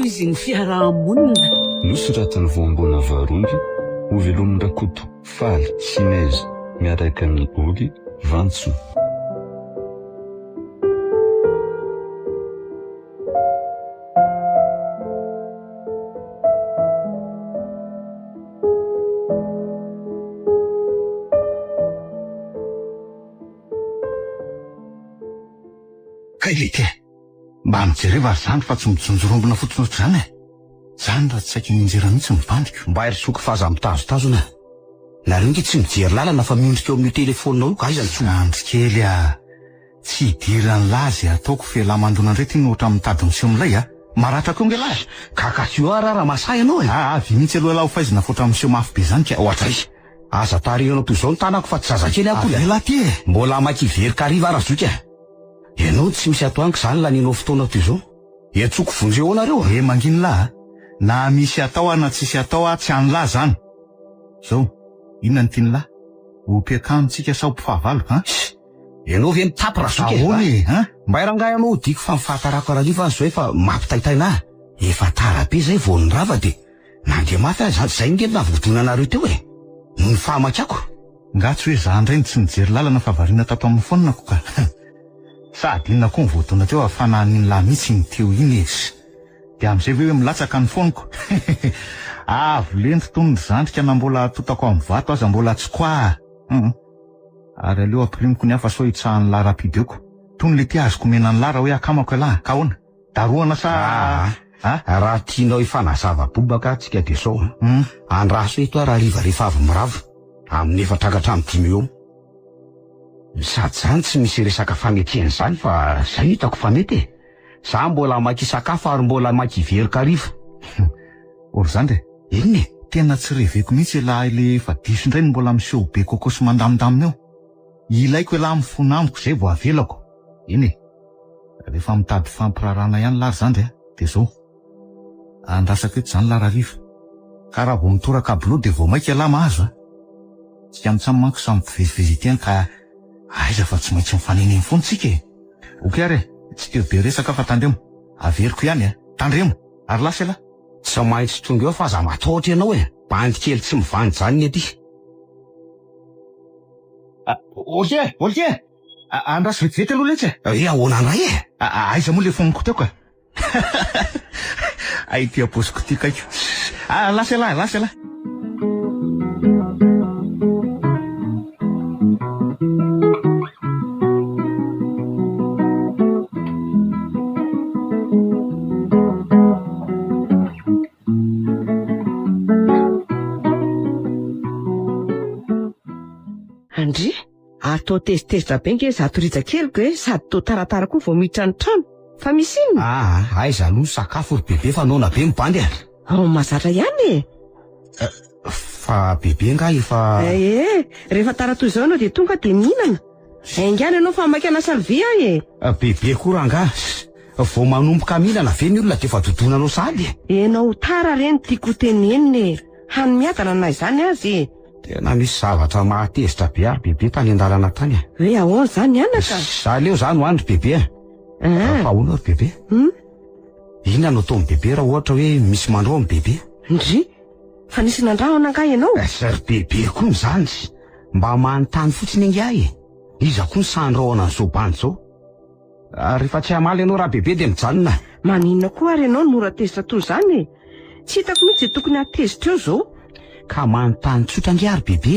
izy ny fiarahamonina. Nosoratan'ny voambona varomby ho velomin'ny rakoto faly chinese miaraka amin'ny oly vantso. Kaility mba mijereva ary zany fa tsy mijonjorombona fotsiny ohatr' zany zany raha tsy saika minjera mihitsy mivandiko mba erisoky faza mitazotazona nareo nge tsy mijery lalana fa miondrika eo amin'ny telefoninao io ka aiza ny andrikely tsy idirany lazy ataoko felamandona ndray ty nohatra mitady miseho milay maratra koa nge lahy kakasio raha masay ianao avy mihitsy aloha lahy ho faizina foatra miseho mafy be zany ka ohatra i aza tarehanao toy izao ny tanako fa tsy zazakely akoly lahy ty mbola maky very kariva arazoka ianao tsy misy atoaniko zany laninao fotoana toy izao etsoko vonjeo anareo manginy lahy na misy atao na tsisy atao tsy any lahy zany zao inona ny tiany lahy hompiakanontsika sao mpifahavalo ianao ve mitapy razoka mba irangahy ianao diko fa mifahatarako arariva zao efa mampitaitaina efa tara be zay vao nirava de nandeha mafy zay nge navodona anareo teo ny fahamakiako ngatsy hoe za ndray tsy mijery lalana fa variana tato amin'ny fonina ko ka sady inona koa nyvodona teo afanan'iny lahy mihitsy ny teo iny de am'izay hoe milatsaka ny foniko avo lento tony ny zandrika na mbola totako amin'ny vato aza mbola tsy koa ary aleo amprimiko ny hafa so hitsahan'ny lahy rapideoko tony le ty azoko menany lahy raha hoe akamako lahy ka hoana daroana sa raha tianao ifanazava-bobaka atsika de sao andraso eto raha riva rehefa avy mirava amin'ny efatrakatra amin'ny dimy eo sady zany tsy misy resaka fametihany zany fa zay hitako fa mety za mbola maky sakafo ary mbola maky veroka riva ory zany re inony tena tsy reveko mihitsy lahy le fa diso indray ny mbola miseho be koko sy mandamindamina eo ilaiko lahy mifona amiko zay vo avelako iny rehefa mitady fampirarana ihany lahy zany re de zao andrasako eto zany lahy rariva ka raha vo mitoraka abilo de vo maika lahy mahazo tsy amitsamy manko samy mpiveziveziteny ka aiza fa tsy maintsy mifaneneny fontsika okary tsy teo be resaka fa tandremo averiko ihany tandremo ary lasa lahy tsy maintsy tonga eo fa za matahotra ianao bandy kely tsy mivandy zany ny aty olike andraso vetivety aloha letsy ahoana andray aiza moa le foniko teo ka ay ty aposiko ty kaiko lasa lahy andry atao tezitezitra be nge zato rija keliko sady to taratara koa vao miditra ny trano fa misy inona aiza aloha sakafo ry bebe fa naona be mibandy mahazatra ihany fa bebe nga efa rehefa taratoy izao ianao de tonga de mihinana aingany ianao fa maky anasalvia bebe koa ranga vao manomboka mihinana ve ny olona de fa dodonanao sady enao tara reny tiako teneniny hany miadana na izany azy tena misy zavatra mahatezitra be ary bebe tany an-dalana tany hoe ahoana zany anaka za leo zany hoandry bebe fa hoana ry bebe inona no ataon'ny bebe raha ohatra hoe misy mandrao amin'ny bebe ndry fa nisy nandraho anangahy ianao ry bebe koa zany mba manontany fotsiny angahy iza koa ny sandrahoana ny zobany zao rehefa tsy hamaly ianao raha bebe de mijanona maninona koa ary ianao nora tezitra toy zany tsy hitako mihitsy tokony hatezitra eo zao ka manontany tsotra ngiary bebe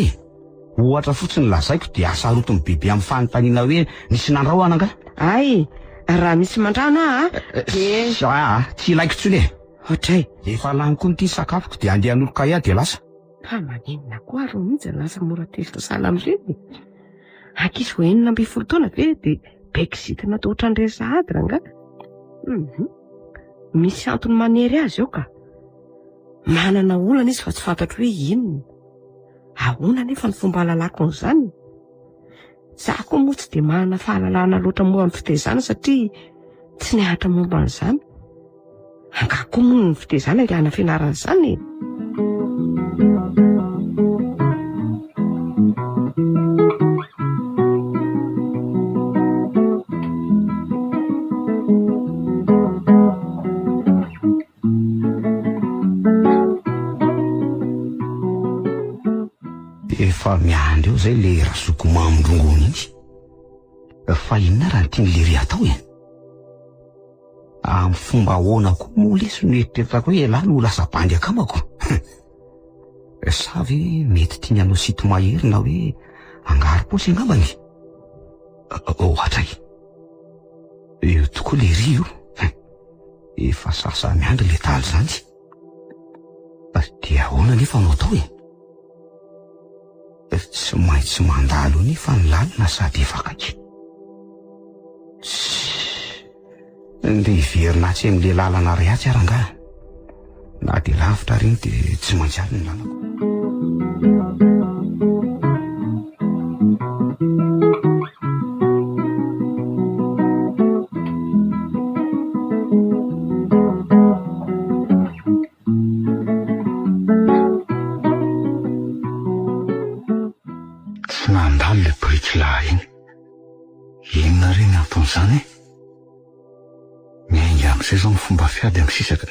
ohatra fotsiny lazaiko de asarotony bebe amin'ny fanontaniana hoe nisy nandraho ananga ay raha misy mandrana tsy ilaiko tsony otray efa lany koa nyty sakafoko de andeha an'oloka ia de lasa fa maninona koa ro mihitsy lasa mora tezitra sala am'ireny akisy vo 40 taona ve de bekizitina atao ohatrandresa ady ranga misy antony manery azy eo ka manana olana izy fa tsy fantatro hoe inona ahoana nefa ny fomba lalako n'izany za koa moa tsy de manana fahalalana loatra moa amin'ny fitezana satria tsy nihatra momba an'izany angako moa ny fitezana le ana fianaran'izany fa miandry eo zay le razoko mamondrongony iny. Fa inona raha tiany lery atao e? Amin'ny fomba ahoana koa moa leso noeritreritako hoe lahy no lasa bandy akamako. Sa ve mety tiany hanao sito mahery na hoe angaro-paosy angambany? Ohatra io tokoa lery io. Efa sasa miandry le taly zany. Dia ahoana nefa no atao e? Tsy maintsy mandalo ny fa ny lalina sady efa akaiky. Nde hiverina tsy amin'le lalana rehatsy aranga. Na dia lavitra reny dia tsy maintsy avy ny lalako. Tsy nandalo le brikilahy iny. Inona reny ataon'izany? Miainga amin'izay zao ny fomba fiady amin'ny sisaka.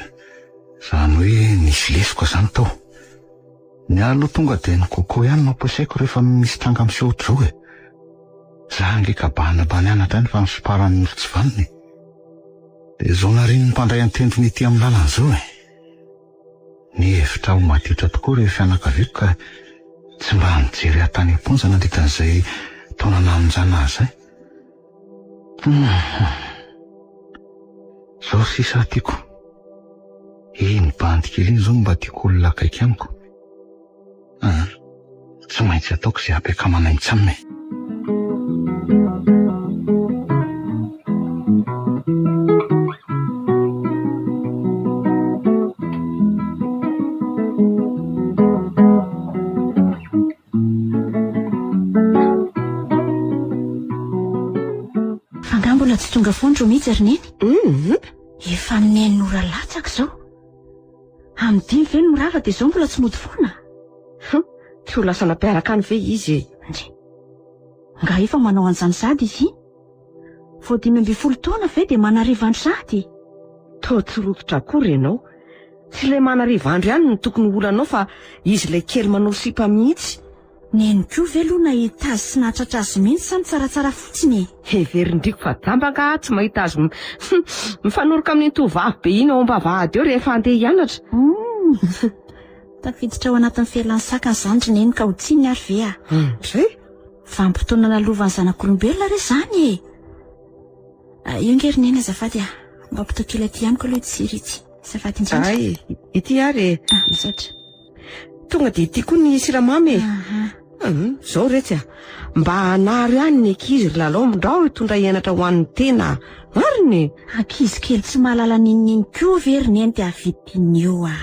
Zany hoe nisy lesoka zany tao. Ny aloha tonga dia ny koko ihany no ampiasaiko rehefa misy tranga miseho ohatr'izao e. Za nge bany anatra any fa misoparan'ny olo tsy vanony. Dia zao nariny ny mpandray an-tendrony ety amin'ny lalana zao e. Ny hevitra ho maditra tokoa rehefa fianakaviako ka tsy mba nijery atany am-ponja nandrikan'izay taona namonjana azy zay. Zao sisa tiako. Ny bandy kely iny zao mba tiako olona akaiky amiko. Tsy maintsy ataoko izay ampiakamana itsy aminy. Mbola tsy tonga foana ro mihitsy ary neny. Efa neny ora latsaka zao. Amin'ny 10 ve no mirava dia zao mbola tsy mody foana. Tsy ho lasa nampiaraka any ve izy? Nga efa manao an'izany sady izy. Vao 15 taona ve dia manariva andro sady. Tao tsy rototra akory ianao. Tsy ilay manariva andro ihany no tokony olanao fa izy ilay kely manao sipa mihitsy. Neny koa ve aloha nahita azy sy nahatratra azy mihitsy sa ny tsaratsara fotsiny? Heverindriko fa dambaka tsy mahita azy mifanoroka amin'ny tovavy be iny ao am-bavahady eo rehefa andeha hianatra. Tafiditra ao anatin'ny fialan-tsaka ny zandry neny ka ho tsiny ary ve a? Zay? Vanim-potoana nalovany zanak'olombelona re zany e. Io ngery neny azafady a. Mba mpitokila aty ihany ko aloha itsy ritsy. Azafady indrindra. Ay, ity ary e. Misaotra. Tonga dia ity koa ny siramamy e. Zao retsy a. Mba hanary ihany ny ankizy ry lalao mindrao hitondra hianatra ho an'ny tena. Mariny. Ankizy kely tsy mahalala nininy koa very neny dia avitiny eo a.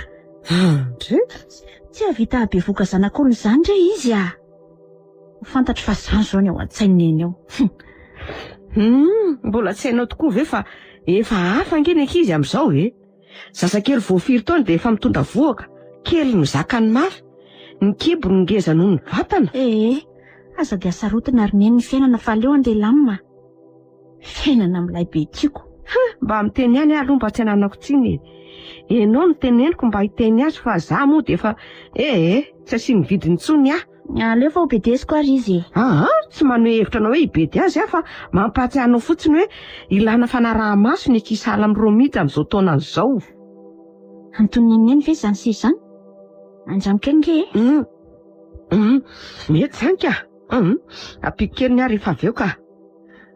Tsy havita habevoka zanak'olona izany re izy a. Fantatro fa zany zao ny ao an-tsainy neny eo. Mbola tsy hainao tokoa ve fa efa hafa nge ny ankizy amin'izao e. Zazakely vao 4 taona dia efa mitondra voaka. Kely mizaka ny mafy. Ny kibo ny ngeza noho ny vatana. Aza dia sarotana ary neny ny fiainana fa aleo andeha lamina. Fiainana amin'ilay be tiako. Mba miteny ihany aloha mba tsy hananako tsiny. Enao no teneniko mba hiteny azy fa za moa dia efa tsy asiany vidiny intsony aho. Aleo fa obedesiko ary izy. Tsy manohe hevitra anao hoe hibedy azy aho fa mampahatsiahy anao fotsiny hoe ilana fanaraha-maso ny akisala amin'ny romita amin'izao taona izao. Antoniny neny ve zany sisa zany? Andramo kely nge? Mety zany ka. Ampiko kely ny ary efa avy eo ka.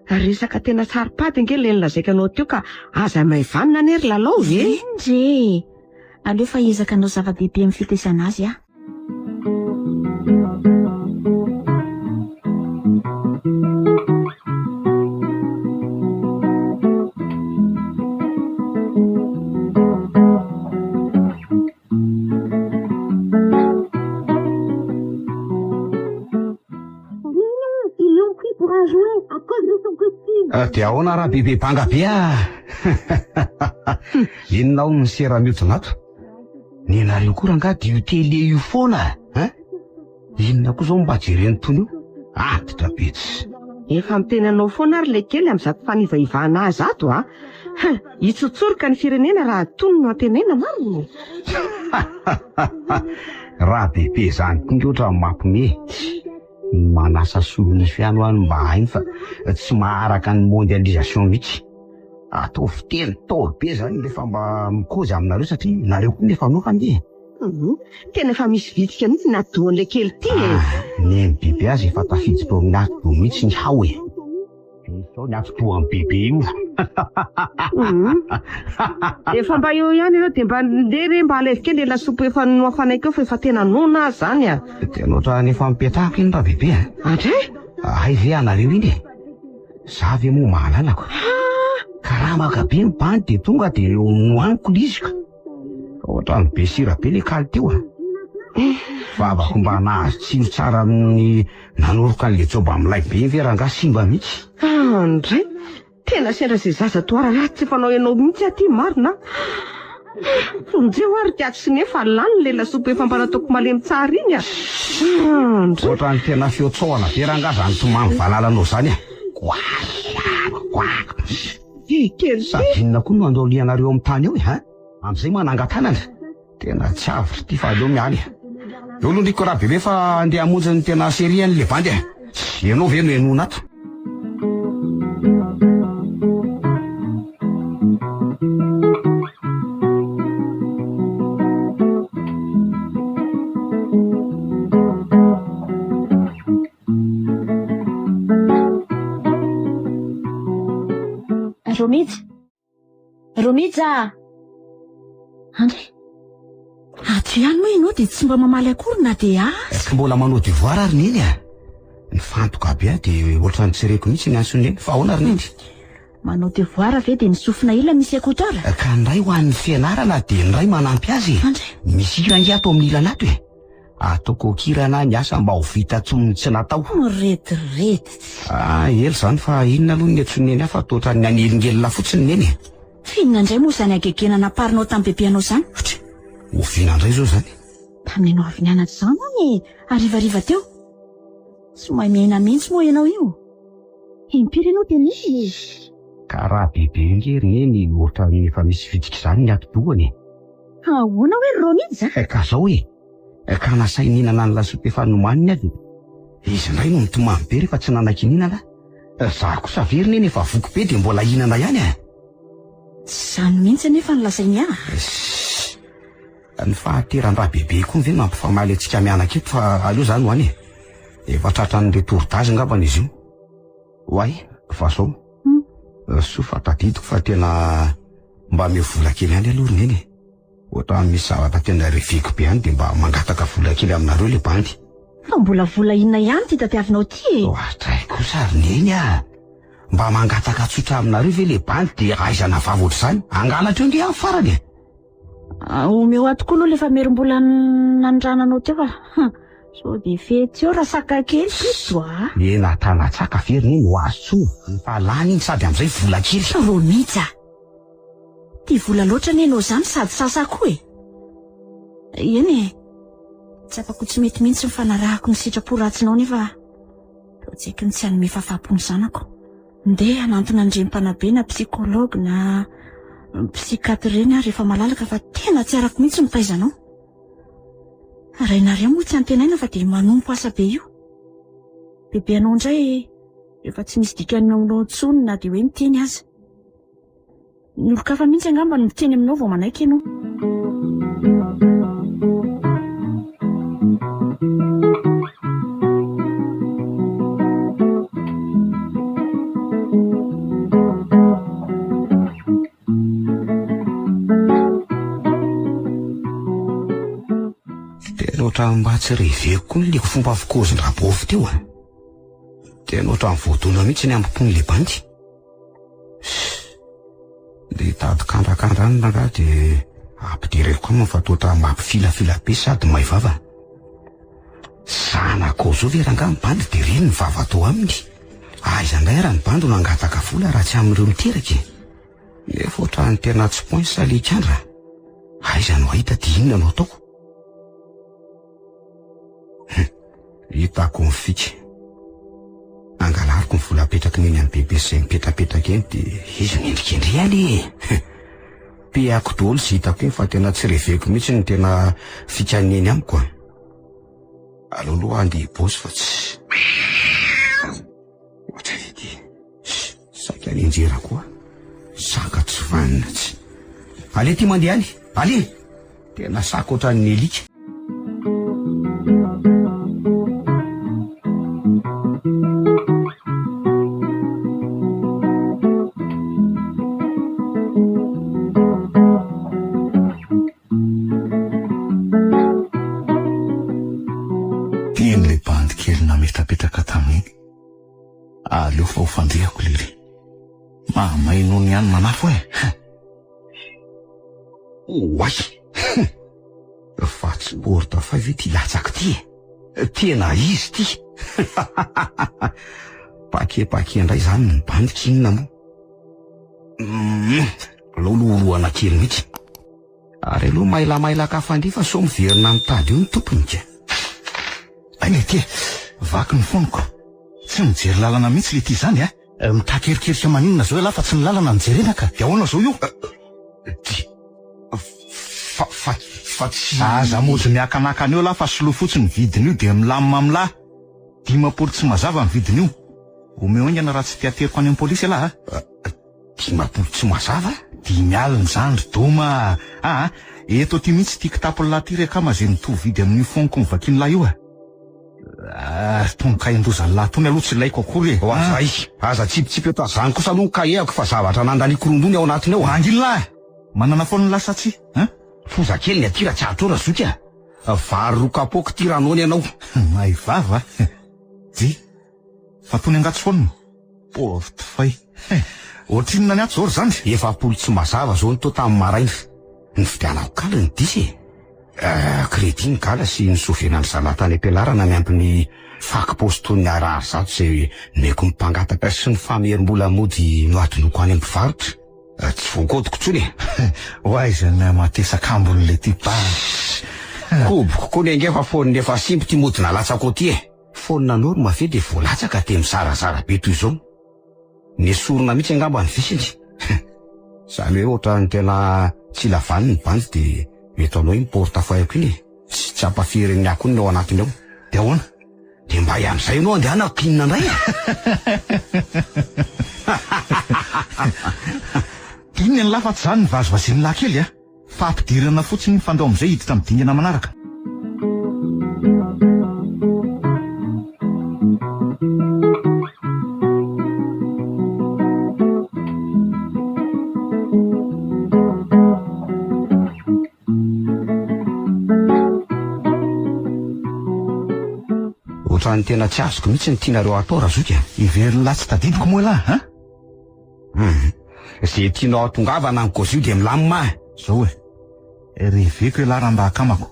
Resaka tena saripady nge le nilazaikanao teo ka aza maivanina nery lalao ve? Indre. Aleo fa ezaka anao zava-dehibe amin'ny fitesana azy a. Dia ahoana raha bebe banga be a. Inona ao ny sera-miotsona ato? Ny anareo koa ranga dia io tele io foana. Inona koa zao mba jereny tony io? Antitra betsy. Efa miteny anao foana ary le kely amin'izay fanivahivahana azy ato a. Hitsotsoroka ny firenena raha tony no antenaina marina. Raha bebe zany tonga oatra mampiome. manasa solony fiano any mba hainy fa tsy maharaka ny mondialisation mihitsy. Atao fiteny tao be zany lefa mba mikoza aminareo satria nareo koa nefa nofany. Tena efa misy vitsika mihitsy nadoan'le kely ty Ny bebe azy efa tafiditra amin'ny atido mihitsy ny hao e. Sao ny atido amin'ny bebe io. Efa mba eo ihany ianao dia mba ndery mba alevy kely lasopy efa noafanay keo fa tena nona azy zany Tena oatra nefa mipetahako iny raha bebe Andray? Hay ve anareo iny za ve moa mahalalako. Karaha makabe ny bany dia tonga dia nohaniko lizika. Oatra ny be sira be le kaly teo vavako mba nahazo tsiro tsara amin'ny nanoroka an'le joba amin'ilay be ve rangaha simba mihitsy. Andray? Tena sendra izay zaza toara raha tsy fanao ianao mihitsy aty marina. Fonjeo ary tiako sy nefa lany le lasopy efa mba nataoko malemy tsara iny Andray? Oatra ny tena fiotsoana be rangaha zany tomamy valalanao zany Kely sady inona koa no andaolianareo amin'ny tany eo amin'izay manangatanana. Tena tsy avy ty fa aleo mialy. Eo aloha ndriko raha bebe fa andeha hamonjy ny tena série an'le bandy ianao ve no enona ato. Romija Andry ato ihany moa ianao dia tsy mba mamaly akory na dia Ka mbola manao devoir ary neny ny fantoka be dia oatra ny tsereko mihitsy ny ansoneny fa ahoana ary neny. Manao devoir ve dia nisofina ila misy écouteur ka ny ray ho an'ny fianarana dia ny ray manampy azy. Misy hira ato amin'ny ilana ato ataoko kirana ny asa mba ho vita tsomony tsy natao. Retirety ely zany fa inona aloha ny antsoneny afa toatra ny anelingely fotsiny neny. Finina indray moa zany agegena naparinao tamin'ny bebeanao zany. Oviana indray zao zany. Tamin'ny ianao avy nianatra zany any arivariva teo. Tsy mahay miaina mihitsy moa ianao io. Impiry ianao dia nisy. Ka raha bebe ngery neny ohatra ny efa misy fitika izany ny atidohany. Ahoana hoe Romija? Ka zao ka nasainy hinana ny lasopy efa nomaniny avy. Izy indray no mitomamy be rehefa tsy nanakinhinana. Za kosa very neny efa voko be dia mbola hinana ihany Zany mihitsy nefa ny lasainy ny fahateran-draha bebe koa ve mampifamaly antsika mianaka eto fa aleo zany ho any efa tratran'ny retourtage ngambany izy io. Hoay fa sao so fa tadidiko fa tena mba meo vola kely any aloha neny. Ohatra misy zavatra tena reviko be any dia mba mangataka vola kely aminareo le bandy. Fa mbola vola inona ihany ty tadiavinao ty Ohatray kosa ary neny mba mangataka tsotra aminareo ve le bandy dia aizana vava ohatr'izany angalatra eo nge amin'ny farany omeo ato koa aloha lefa merim-bola nanondrananao teo so dia fety eo raha saka kely pito ena tanatsaka very neny ho azo tsoa fa lany iny sady amin'izay vola kely. Romija ty vola loatra nenao zany sady sasa koa eny tsy apako tsy mety mihitsy mifanarahako ny sitraporatsinao nefa tseky ny tsy hanome fafapony zanako. Ndeha hanantona andrem-panabe na psikology na psikatra reny rehefa malalaka fa tena tsy arako mihitsy mitaizanao. Rainareo moa tsy antenaina fa dia manompo asa be io. Bebeanao indray efa tsy misy dikany aminao intsony na dia hoe miteny aza. Ny olo-kafa mihitsy angamba no miteny aminao vao manaiky ianao. Oatra mba tsy reveko koa ny leko fomba fikozy rabovy teo tena oatra mivoadona mihitsy ny ambopony le bandy. Le tady kandrakandra any nanga dia ampidireko koa fa toatra mampifilafila be sady mahay vava. Zanako zao ve ranga ny bandy dia reny ny vava atao aminy. Aiza indray raha ny bandy no angataka vola raha tsy amin'ireo miteraka nefa oatra ny tena tsy poin salikandra. Aiza no ahita dia inona no ataoko. Hitako ny fika angalariko ny vola apetraka neny amin'ny bebe izay mipetrapetraka eny dia izy miendrikendry any peako daholo sy hitako eny fa tena tsy reveko mihitsy ny tena fikaneny amiko aloaloha andeha bosy fa tsy saika alenjera koa saka tsy vanina tsy ale ty mandeha any ale tena saka ohatran'ny elika. Ten'ilay bandy kely nametrapetraka tamin'iny aleo fa ho fandrehako lery mamay noho ny any manafo oay fa tsy porta fa ve ty latsaka ty tena izy ty pake indray zany ny bandikinina mo lolooroana kely mihitsy ary aloha mailamailaka fandefa so miverina mitady eo ny tompony ka ainy ty vaky ny foniko tsy mijery lalana mihitsy le ty zany mitakerikeryka maninona zao lafa tsy ny lalana nijerena ka de ahoana zao io fa tsy aza mody miakanaka an'eo lafa solo fotsiny vidiny io de milamina amilay 10 tsy mazava ny vidiny io omeo aingana raha tsy tiateriko any amin'ny polisy alaha 10 tsy mazava 10 aliny zany ry doma eto ty mihitsy ty kitapolahy ty reka mazay mitovy vidy amin'io foniko mivakiny lahy io tonga indozany lahy tony aloha tsy laiko akory zay aza tsipitsipy eto azany kosa aloha kaeako fa zavatra nandaliko rondony ao anatiny ao anginy lahy manana foana ny lasa tsy foza kely ny atira tsy atrora zoky vary ro kapoky ty ranony ianao may vava dy fa tony angatsy foanina povy fay ohatrinona ny ato zao ry zany 10 tsy mazava zao ny to tamin'ny maraina ny fidianako kala ny disy kredi ny gala sy ny sovena ny zalatany ampialarana miampy ny faky postony arary zato zay meko mipangataka sy ny famerim-bola mody noatonoko any ampivarotra tsy voakodiko tsony oaizany matesaka ambon'le ty koboko koa ny angefa foniny efa simbo ty mody nalatsako ty fonina noro mafe de voalatsaka te mizarazara be toy izao nesorona mihitsy angamba ny visiny zany hoe ohatra ny tena tsy lavany ny bandy de mety anao iny portafoyako iny tsy tsy ampaferiny akony ao anatiny ao de ahoana de mba ian'izay anao andehanako kinina indray inona ny lafa tsy zany ny vazovaziny lahy kely fa ampidirana fotsiny ny fandao am'izay hiditra midingana manaraka ohatrany tena tsy azoko mihitsy ny tianareo atao raha zoky iveriny lahy tsy tadidiko moa lahy zay tianao atongavana ny gozio de milamima zao reveko lahy raha mba akamako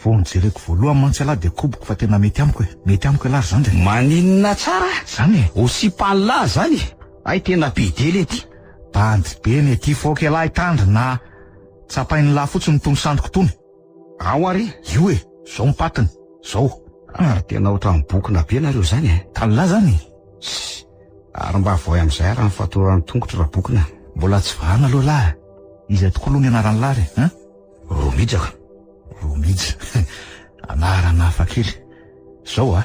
vo nijereko voalohany mantsy alahy de koboko fa tena mety amiko lahy zany de maninona tsara zany osipany lahy zany ay tena be dely ety bandy be ny ety foky lahy tandry na tsapainy lahy fotsiny tony sandriko tony ao ary io zao mipatiny zao ary tena ohatran'ny bokina be nareo zany tany lahy zany ary mba voay am'izay raha mifatorany tongotra raha bokina mbola tsy vahana aloha lahy izy tokoa aloha ny anaran'ny lahy romijaka romija anarana hafa kely zao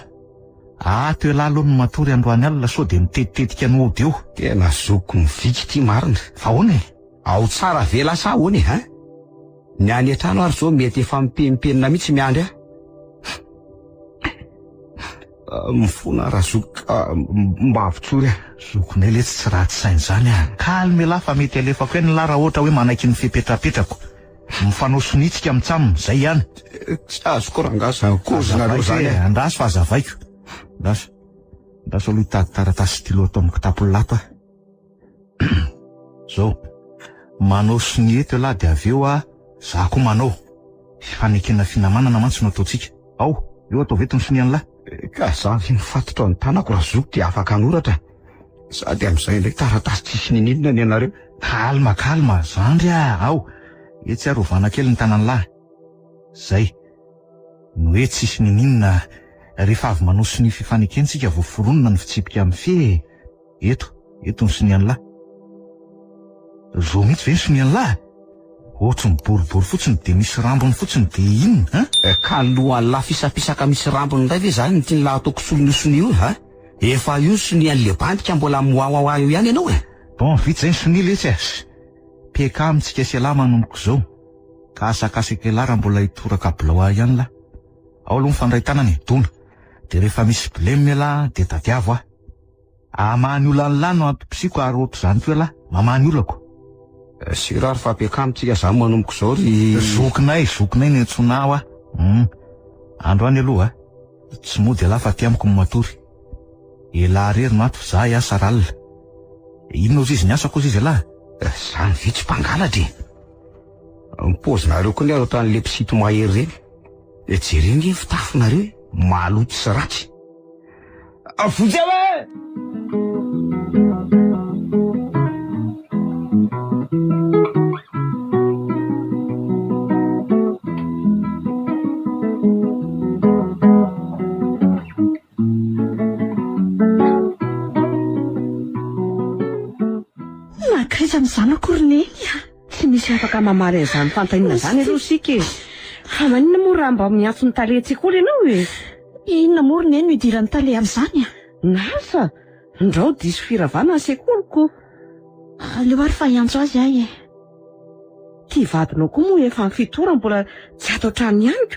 ato lahy aloha ny matory androany alina so de mitetitetika ny ody eo tena zoko miviky ty marina fa hoany ao tsara ve lasa ahoany ny any an-trano ary zao mety efa mipempenina mihitsy miandry mifona raha zoka mba avitsory zokonay le tsy raty sainy zany kalme lahy fa mety alefako ny lahy raha ohatra hoe manaiky ny fipetrapetrako mifanao sonitsika mitsamina zay ihany tsy azoko rangasa kozonareo zany andraso fa azavaiko andraso aloha hitady taratasy stylo atao amin'ny kitapolato zao manao soni eto lahy de aveo za koa manao fanekena finamanana mantsy no ataotsika ao eo atao veto ny sonian'ny lahy ka zavy mifatotra ny tanako raha zoko de afaka anoratra sady am'izay ndraiky taratasy tsisy nininona ny anareo kalma zandry ao etsy arovana kely ny tanany lahy zay no hoe tsisy nininona rehefa avy manao soni fifanekensika voaforonona ny fitsipika amin'ny fe eto ny sonian'ny lahy zo mihitsy ve ny sonian'ny lahy ohatry ny boribory fotsiny de misy rambony fotsiny de inona ka lohan'ny lahy fisapisaka misy rambony ndray ve zany ny tiany lahy ataoko solon'io soni io efa io sony an'le bandika mbola moaoa io ihany ianao e. Bon vitsy zay ny sonily etsy as peka amintsika sy ala manomboka zao ka asakasakelara mbola hitoraka bilao ahy ihany la ao aloha mifandray tanany dona de rehefa misy bleme la de tadiavo amahany olo an'lano antom-pisiko ary ohatr' zany koa la mamahany olako sirary fa apeka amintsika zany manomboka zao ry zokinay ny antsona aho andro any aloha tsy mody ala fa ty amiko matory ela rery no ato za iasa ralina inona ozy izy ny asa koa izy ala zany vitsy mpangalatry mipozinareo koa ny aro tan'le mpisito mahery reny de jereny ny fitafinareo maloto sy ratsy avozy aho nakresa mizana Cornelia tsy misy afaka mamary an'izany fantainina zany aloha sika fa manina moa raha mba miantso ny talentsika olo ianao e. inona morona eny no idiran'ny tale amin'izany nasa ndrao diso firavana sekoloko aleo ary fa hiantso azy ahy ty vadinao koa moa efa mifitora mbola tsy ato trano ianiko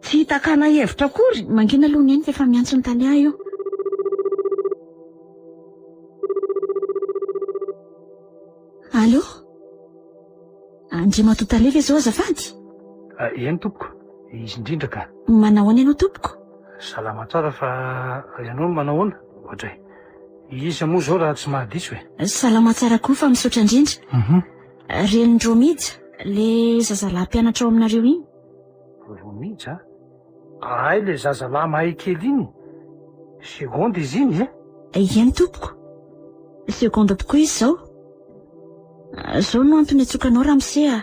tsy hitakana hevitra akory mangina aloha ny eny fa efa miantso ny tale ahy io. Allô Andriamato tale ve zao azafady? Eny tompoko, izy indrindra ka. Manao any ianao tompoko? Salama tsara fa ianao no manao ahoana? Ohatra izy moa zao raha tsy mahadiso e. Salama tsara koa fa misaotra indrindra. Reny Dromija, le zazalahy mpianatra ao aminareo iny. Dromija? Ay, le zazalahy mahay kely iny. Segonda izy iny e? Eny tompoko. Segonda tokoa izy zao. Zao no antony atsokanao Ramsea.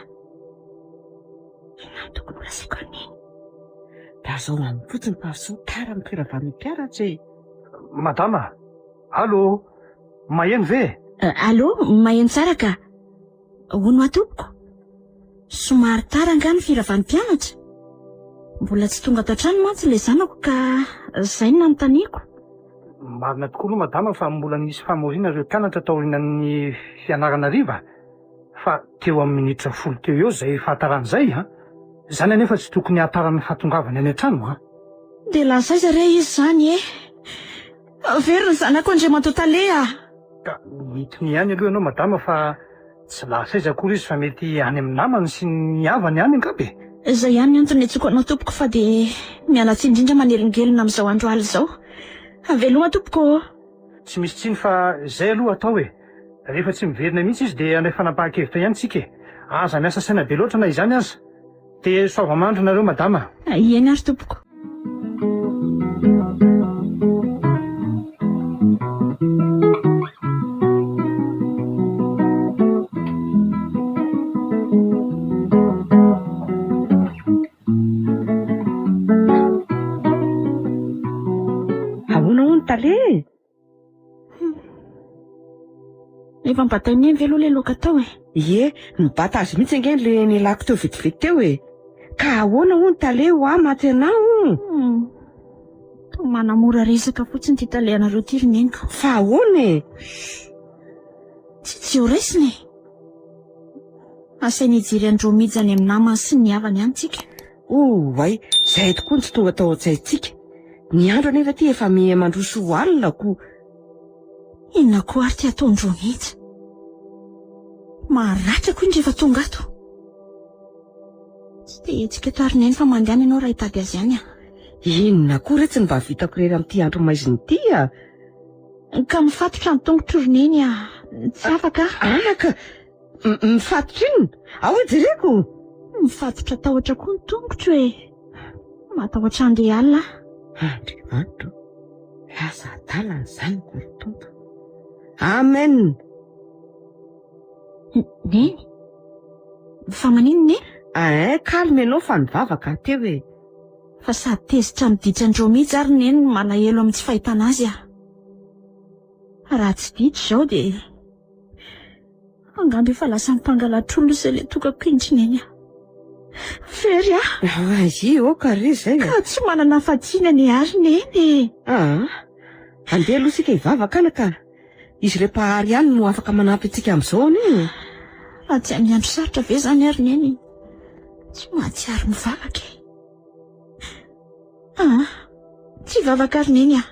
Tokony ho rasaiko aniny. Da zao amin'ny fotsiny mpahasotara ny firavana mpiaratsy. Madama, allo, maheno ve? Allô, maheno tsara ka. Hono atopoko. Somary tara nga ny firavana mpianatra. Mbola tsy tonga ato an-trano mantsy le zanako ka zay no nanontaniako. Marina tokoa aloha madama fa mbola nisy famoziana ireo mpianatra tao aorian'ny fianarana riva. Fa teo amin'ny minitra 10 teo eo zay fahatarana ha. Zany anefa tsy tokony hatarany fatongavany any an-trano ha. De lasa izy re izy zany e. Verina zanako Andriamato tale Ka mitony ihany aloha ianao madama fa tsy lasa izy akory izy fa mety any amin'ny namany sy ny havany any angabe. Zay ihany antony atsokanao tompoko fa de mialatsy indrindra manelingelina amin'izao andro aly zao. Veloma tompoko. Tsy misy tsiny fa zay aloha atao e. Rehefa tsy miverina mihitsy izy de anay fanapahan-kevitra ihany tsika e. Aza miasa saina be loatra na izany aza. De soava-mandro nareo madama. Eny ary tompoko. Ahoana hono tale? Efa mibatainy eny ve aloha le loka tao e? Ie, mibata azy mihitsy ange le nilako teo vetivety teo e. Ka ahoana hono tale ho maty anao? To manamora resaka fotsiny ty tale anareo ty rineniko. Fa ahoana e? Tsy ho raisiny. Asainy hijery Andromija any amin'ny namany sy ny havany ihany tsika. Ay, zay tokoa ny tsy tonga tao an-tsaintsika. Ny andro anefa ty efa mandroso ho alina ko. Inona koa ary ty atao Andromija? Maratra koa indry efa tonga ato. Tsy te hetsika to arineny fa mandehana ianao raha hitady azy ihany Inona koa re tsy mba vitako rery amin'ity andro maiziny ty Ka mifatotra ny tongotro roneny tsy afaka. Anaka, mifatotra iny? Ao jereko? Mifatotra tahotra koa ny tongotro e. Matahotra andeha alina. Andriamato, lasa adalana zany kory tompo. Amen. Neny? Fa manino neny? Kalmy ianao fa nivavaka teo e. Fa sady tezitra miditra Andromija ary neny malahelo amin'ny tsy fahitana azy Raha tsy ditra zao de angamba efa lasa mipangalatr'olo izay le tokako indry neny Very Io ka ry zay ka tsy manana fatsiana ny ary neny Andeha aloha sika hivavaka ana ka izy rehefa ary ihany no afaka manampy antsika amin'izao anie. Raha tsy amin'ny andro sarotra ve zany ary neny? Tsy mahatsiaro mivavaka e. Tsy hivavaka ary neny ah.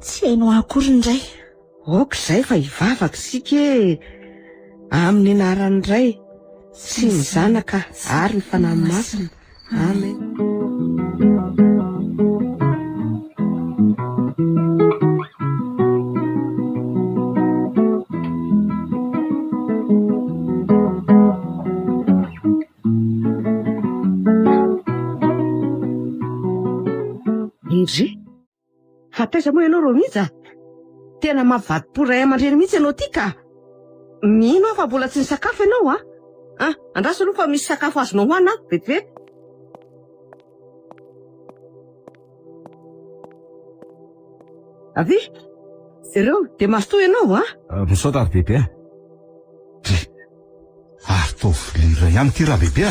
Tsy hainao akory indray. Okizay fa hivavaka sika e. Amin'ny anaran'ny Ray sy ny Zanaka ary ny Fanahy Masina. Amen. Indry fataiza moa ianao Romija? Tena mavadi-po ray aman-dreny mihitsy ianao ty ka. Mino aho fa mbola tsy nisakafo ianao ah? Andraso aloha fa misy sakafo azonao hoana bebe. Avy ireo de masotoa ianao Misaotra ary bebe Ary tovy ihany ty raha bebe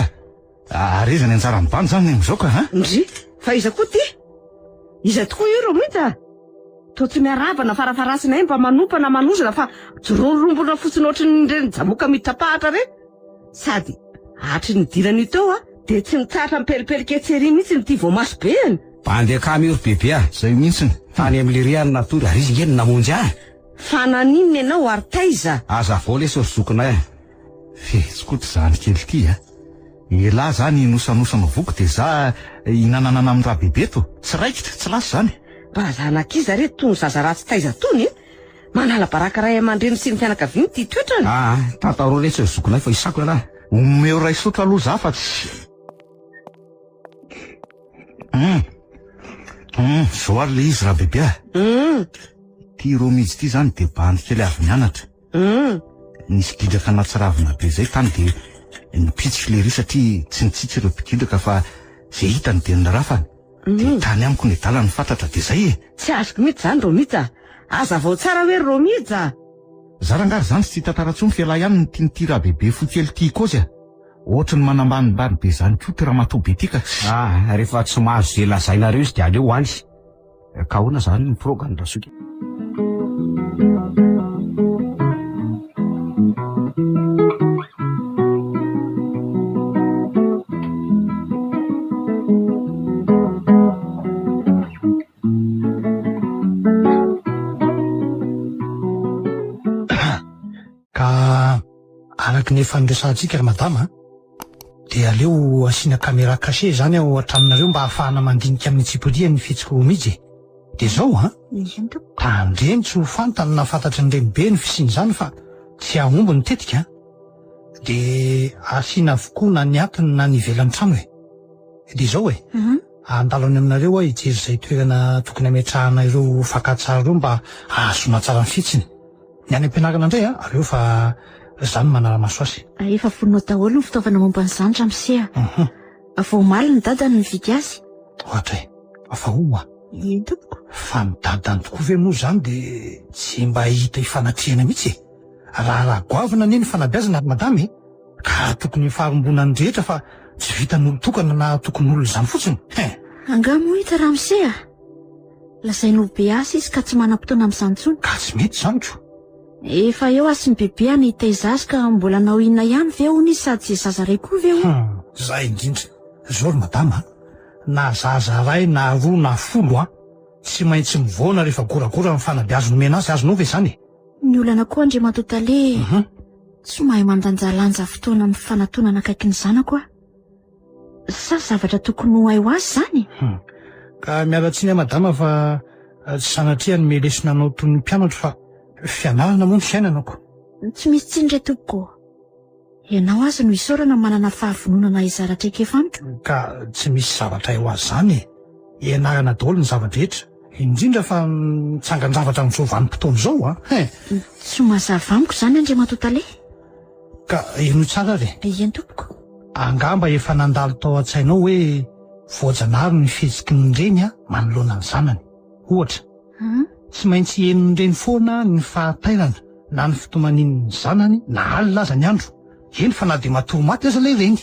arezany anjara mibany zany amin'izao ka Ndry fa iza koa ty? Iza tokoa io Romija? To tsy miarabana farafarasina mba manompa na manozana fa jororombona fotsiny ohatry reny jamoka mitapahatra re. Sady hatry ny dirany teo de tsy nitsatra mipelipeliketsiry mihitsy ny ty voamaso beany. Bandeha kamy io bebe zay mihitsy tany amin'ny riany natory ary izy ngeny namonjy fa naninona ianao ary taiza? aza vao le sozokonay fetsikoty zany kely ty ela zany nosanosanao voko de za inananana amin'ny raha bebe to tsy raikitra tsy lasy zany. Mba zanakiza reto tony zaza ratsy taiza tony manala baraka ray aman-dreny sy ny fianakaviany ty toetrany. Tantarao le sozokonay fa isako alahy omeo ray sotro aloha za fa tsy zao ary le izy raha bebe ty Romija ty zany de bany kely avy nianatra nisy gidraka anatsiravina be zay tany de nipitsiky le ry satria tsy nitsitsy ireo mpigidraka fa zay hitany de ny rafany de tany amiko ny dalany fantatra de zay Tsy azoko mihitsy zany Romija. Aza vao tsara hoe Romija. zarangary zany sy tantarantsony fiala ihany ny tiany raha bebe fokely ty kozy ohatry ny manambanimbany be zany koa ty raha matobe ty ka rehefa tsy mahazo zay lazainareo izy de aleo hoany ka hoana zany ny programe rasoky araky ny fandraisantsika ry madama de aleo asiana caméra caché zany ao atraminareo mba ahafahana mandinika amin'ny tsipolia ny fihetsika Romija de zao tandreny tsy ho fantany na fantatry ny renibe ny fisiny zany fa tsy ahomby ny tetika de asiana avokoa na ny atiny na ny ivelan'ny trano de zao andalo any aminareo hijery zay toerana tokony ametrahana ireo fakatsara ireo mba ahasona tsara ny fihetsiny ny any am-pianarana indray aleo fa zany manara-maso azy. Efa voninao daholo ny fitaovana momba an'izany ramose vao omaly ny dadany nividy azy. Ohatra fa oa fa ny dadany tokoa ve moa zany de tsy mba hita ifanatrihana mihitsy raha goavina neny fanabeazana ary madamy ka tokony faharombona ny rehetra fa tsy vitan'olo tokana na tokon'olo zany fotsiny. Angamo hita ramose lazain'olo be asa izy ka tsy manam-potoana amin'izany tsony. Ka tsy mety zany ko. Efa eo asy ny bebe any taizazy ka mbola nao inona ihany ve hony sady zaza ray koa ve zay indrindra zao ry madama na zaza ray na roa na folo tsy maintsy mivoana rehefa goragora ny fanabeazo nomena azy azonao ve zany ny olana koa Andriamatotale tsy mahay mandanjalanja fotoana amin'ny fanatonana akaiky ny zanako sa zavatra tokony ho hay ho azy zany ka mialatsiny madama fa tsy sanatria ny melesina anao toy ny mpianatra fa fianarana moa ny fiainanako. Tsy misy tsindray tompoko. Ianao azy no isaorana manana fahavononana izaratra ekefanto. Ka tsy misy zavatra eo azy zany ianarana daholo ny zavatra rehetra indrindra fa mitsangan-javatra amin'izao vanim-potoana izao Tsy mazava amiko zany Andriamatotale. Ka ino tsara re Ien tompoko. angamba efa nandalo tao an-tsainao hoe voajanahary ny fihetsiky ny reny manoloana ny zanany ohatra tsy maintsy henony reny foana ny fahatairana na ny fitomaniny ny zanany na alina aza ny andro eny fa na de matory maty aza le reny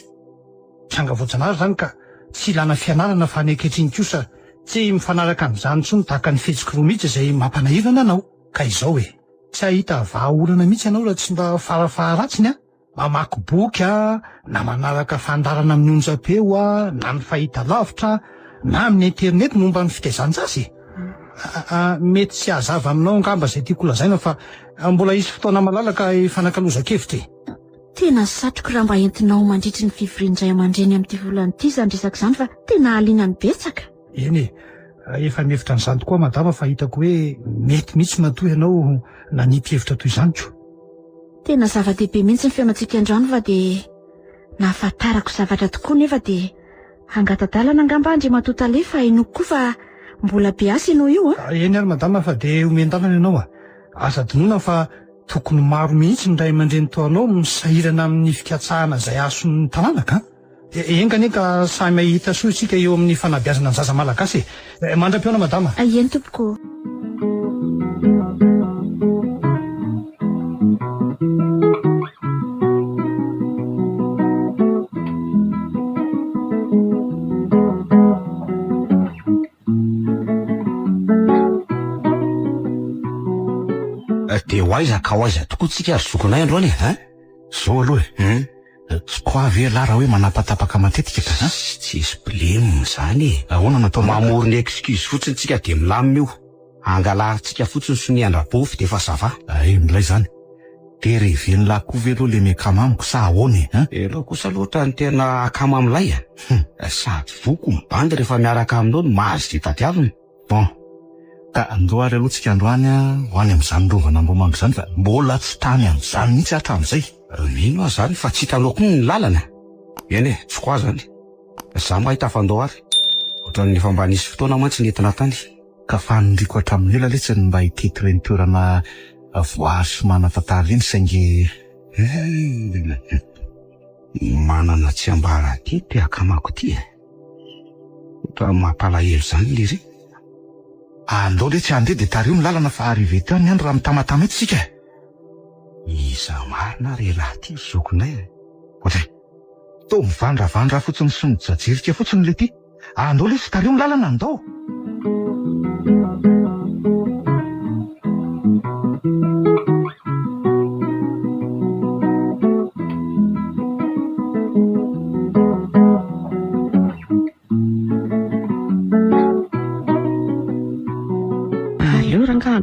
tranga voajanahary zany ka tsy ilana fianarana fa ny ankehitriny kosa tsy mifanaraka amin'izany tsony tahaka ny fihetsika mihitsy izay mampanahirana anao ka izao hoe tsy ahita vahaolana mihitsy ianao raha tsy mba farafaharatsiny a mamaky boky a na manaraka fandarana amin'ny onjam-peo a na ny fahita lavitra na amin'ny internet momba ny fitaizan-jasy mety tsy hazava aminao angamba izay tiako lazaina fa mbola isy fotoana malalaka ifanakalozan-kevitra tena satroko raha mba entinao mandritry ny fivorian'izay aman-dreny amin'ity volan'ity izany resaka izany fa tena aliana ny betsaka eny efa mihevitra n'izany tokoa madama fa hitako hoe mety mihitsy matoa ianao nanipy hevitra toy izany ko tena zava-dehibe mihitsy ny fiamantsika androany fa dia nahafantarako zavatra tokoa nefa dia hangatadalana angamba andry matotale fa inoko koa fa mbola be asa ianao io eny ary madama fa dia omen-dalana ianao aza dinona fa tokony maro mihitsy ny ray aman-dreny toanao misahirana amin'ny fikatsahana izay ason'ny tanànaka engane ka samy mahita soa isika eo amin'ny fanabeazana ny zaza malagasy mandram-piona madama eny tompoko dia ho aiza ka ho aiza tokoa tsika ary zokonay androany zao aloha tsy koa ve lara hoe manapatapaka matetika ka tsisy bleme zany ahoana natao mamorony excuse fotsiny tsika dia milamina io angalarintsika fotsiny so ny andrabofy dia efa zava milay zany dia reveny lahy koa ve aloha le miakamamiko sa ahoany elo kosa loatra ny tena akamamilay sady voko mibandy rehefa miaraka aminao no mahazo dia tadiavina bon ka andro ary aloha tsika androany ho any amin'izany rovana ambomanga izany fa mbola tsy tany amin'izany mihitsy hatramin'izay mino aho zany fa tsy hitanao koa ny lalana eny tsy koa zany za mahita fandao ary ohatran'ny efa mba nisy fotoana mantsy nentina tany ka fanondriko hatramin'ny ela letsy ny mba hitety reny toerana voary sy manatantara reny saingy manana tsy ambara ty te akamako ty ohatra mampalahelo zany le ry andao le tsy andeha dia tario ny lalana fa arive teo ny andro raha mitamatama eto sika iza marina re lahy ty zokonay ohatray to mivandravandra fotsiny sy mijajirika fotsiny le ty andao le tsy tario ny lalana andao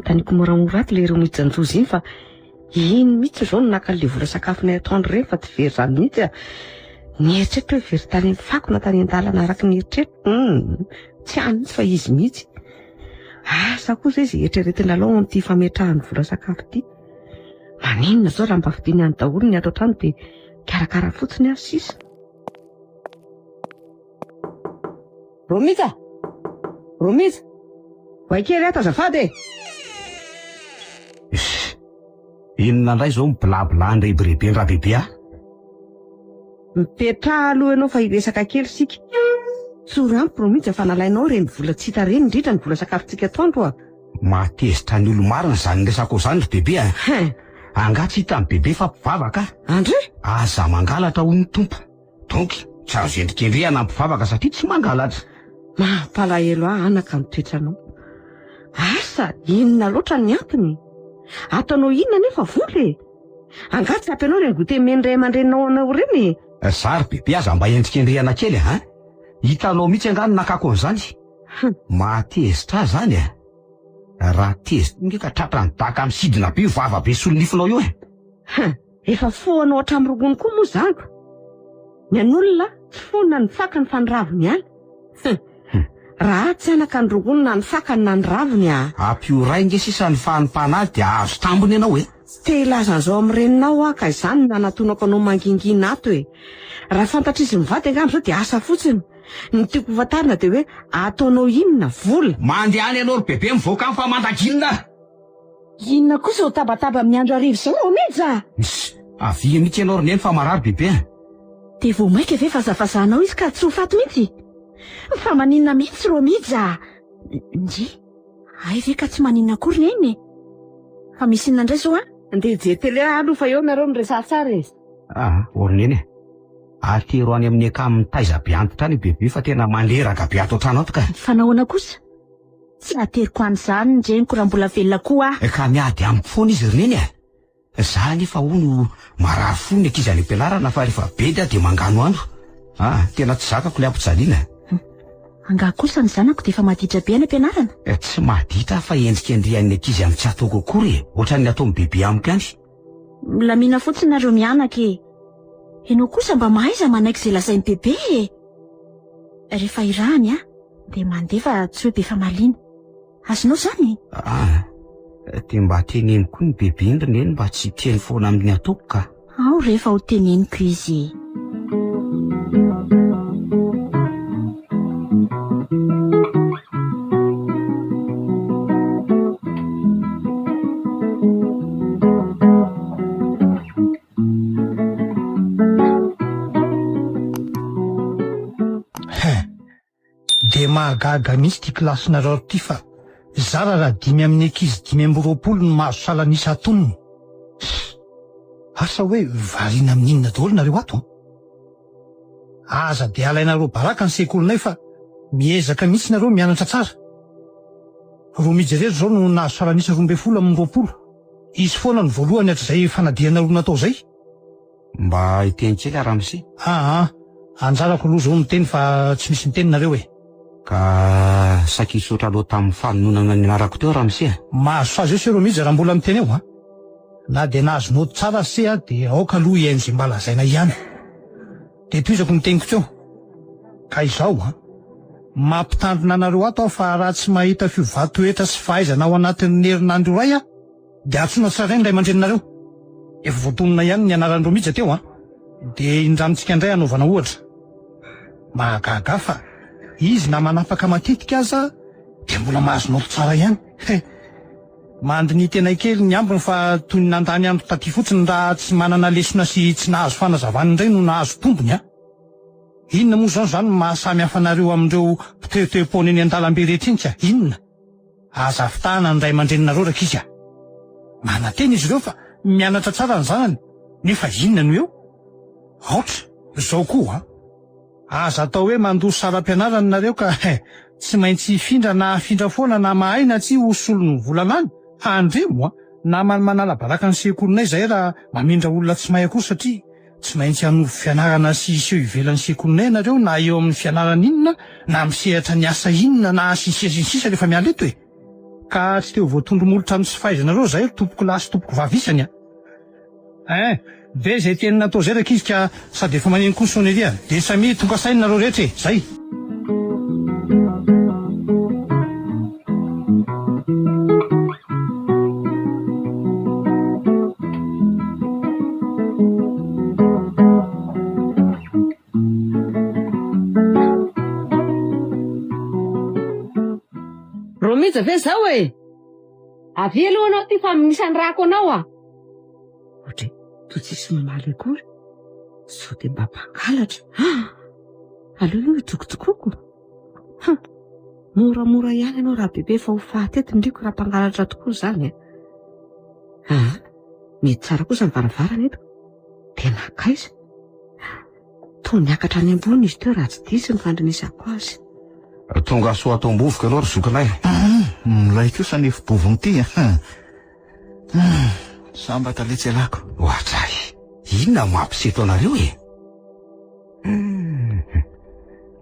taniko moramorate le reo mijanjozy iny fa iny mihitsy zao no naka le vola sakafonay atoandro reny fa tsy very zany mihitsy nieritreto hoe very tany amin'ny fako na tany an-dalana araky ny eritreto tsy any mihitsy fa izy mihitsy asa kosa izy eritreretina lao amin'ity fametrahany vola sakafo ity maninona zao raha mba fidiny any daholo ny ato an-trano dia karakara fotsiny aho sisa Romita vaikely ato azafady inona indray zao mibilabila ndray biribe ny raha bebe mipetraha aloha ianao fa hiresaka kely sika tsorampy Romita fa nalainao reny vola tsy hita reny indrindra ny vola sakafontsika atoandro matezitra ny olo marina zany resako zany ry bebe anga tsy hita ny bebe fa mpivavaka andre aza mangalatra hoy ny tompo donc tsy azo endrikendrehana mpivavaka satria tsy mangalatra mampalahelo anaka mitoetranao asa inona loatra ny antony ataonao inona nefa voly angatsy ampianao reny gote menray aman-drenao anao reny zary bebe aza mba endrikendrehana kely hitanao mihitsy angano nakako an'izany matezitra zany raha tezitra ngeka tratrany daka misidina be vava be solonifonao io efa foanao hatramin'ny rogony koa moa zany ny an'olona tsy foana ny faka ny fanoraviny any raha tsy anaka ny rogony na ny fakany na ny raviny ampiorainge sisa ny fanimpanazy dia azo tambony ianao te ilazan'izao amin'ny reninao ka izany nanatonako anao mangingina ato raha fantatra izy mivady angamba zao dia asa fotsiny ny tiako hofantarina dia hoe ataonao inona vola mandeha any ianao ry bebe mivoaka amin'ny fa mandaginina inona kosa ho tabataba amin'ny andro arivo zao Romita avia mihitsy ianao roneny fa marary bebe dia vo maika ve fazavazahanao izy ka tsy ho faty mihitsy fa maninona mihitsy Romita nji ay ve ka tsy maninona akory neny fa misy inona indray zao andeha jetele aloha fa eo nareo miresaha tsara izy oroneny atero any amin'ny akamin'ny taiza be antitra any bebe fa tena maleraka be ato an-trano ato ka. Fanahoana kosa? Tsy ateriko an'izany ndreniko raha mbola velona koa aho. Ka miady amin'ny foana izy roneny a. Za nefa hono marary fo ny ankizy any am-pianarana fa rehefa bedy dia mangano andro. Tena tsy zakako le ampijaliana. Angaha kosa ny zanako dia efa maditra be any am-pianarana. Tsy maditra fa endrika endrian'ny ankizy amin'ny tsy ataoko akory ohatran'ny ataon'ny bebe amiko any. Milamina fotsiny nareo mianaka e. Ianao kosa mba mahaiza manaiky izay lazain'ny bebe e. Rehefa irahany dia mandefa tsy hoe be famaliana. Azonao zany? Dia mba teneniko ny bebe indriny eny mba tsy tiany foana amin'ny ataoko ka. Ao rehefa ho teneniko izy. Dia mahagaga mihitsy ty klasinareo ty fa zara raha 5 amin'ny ankizy 520 no mahazo salanisa atonony. Asa hoe variana amin'inona daholo nareo ato? Aza dia alainareo baraka ny sekolinay fa miezaka mihitsy nareo mianatra tsara. Roa mijerery zao no nahazo salanisa 12 amin'ny 20. Izy foana ny voalohany hatr'izay fanadihana natao zay. Mba hiteny kely Ramose. Anjarako aloha zao miteny fa tsy misy miteny nareo e. Ka sakisotra aloha tamin'ny fanononana ny anarako teo Ramose. Mahazo fazy eo sero mihitsy raha mbola miteny eo na dia nahazonao tsara se dia aoka aloha iaino izay mba lazaina ihany. Dia toizako ny teniko teo. Ka izao mampitandrina anareo ato aho fa raha tsy mahita fiovato-toetra sy fahaizana ao anatin'ny herinandro iray dia antsoina tsara indray aman-dreninareo. Efa voatonona ihany ny anaran'ireo mihitsy teo dia indramitsika indray anaovana ohatra. Mahagaga fa izy na manapaka matetika aza dia mbola mahazonao tsara ihany. Mandiny tena kely ny ambiny fa toy ny nandany andro taty fotsiny raha tsy manana lesona sy tsy nahazo fanazavana indray no nahazo tombony. Inona moa zany mahasamy hafa anareo amin'ireo mpiteo-pona eny an-dalambe rehetra iny ka? Inona? Aza fitahana ny ray aman-dreninareo raka izy mananteny izy ireo fa mianatra tsara ny zanany nefa inona no eo? Aotra zao koa aza atao hoe mandoso saram-pianarana nareo ka tsy maintsy findra na findra foana na mahay na tsy ho solony volanany. Andremo na manala baraka ny sekolinay zay raha mamindra olona tsy mahay akory satria tsy maintsy hanovo fianarana sy iseho ivelan'ny sekolinay nareo na eo amin'ny fianarana inona na misehatra ny asa inona na sisa rehefa miala eto ka tsy teo voatondromolotra amin'ny tsy fahaizanareo zay tompoko lahy sy tompoko vavisany be zay teny natao zay raka izy ka sady efa maneno konsoneria dia samy tonga sainy nareo rehetra zay. Romija ve zao avy aloha anao ty fa minisany rako anao ohatry to tsisy mamaly akory sao dia mba mpangalatra aloha tokotokoko moramora ihany anao raha bebe fa ho fahateto ndriko raha mpangalatra tokoa zany mety tsara kosa ny varavarana eto dia nakaiza toa niakatra any ambony izy teo raha tsy disy ny fandrinisako azy. Tonga soa atao mbovoka aloha ry zokinay. Milay kosa ny fibovony ty sambata letsy alako. Ohatray inona mampiseto anareo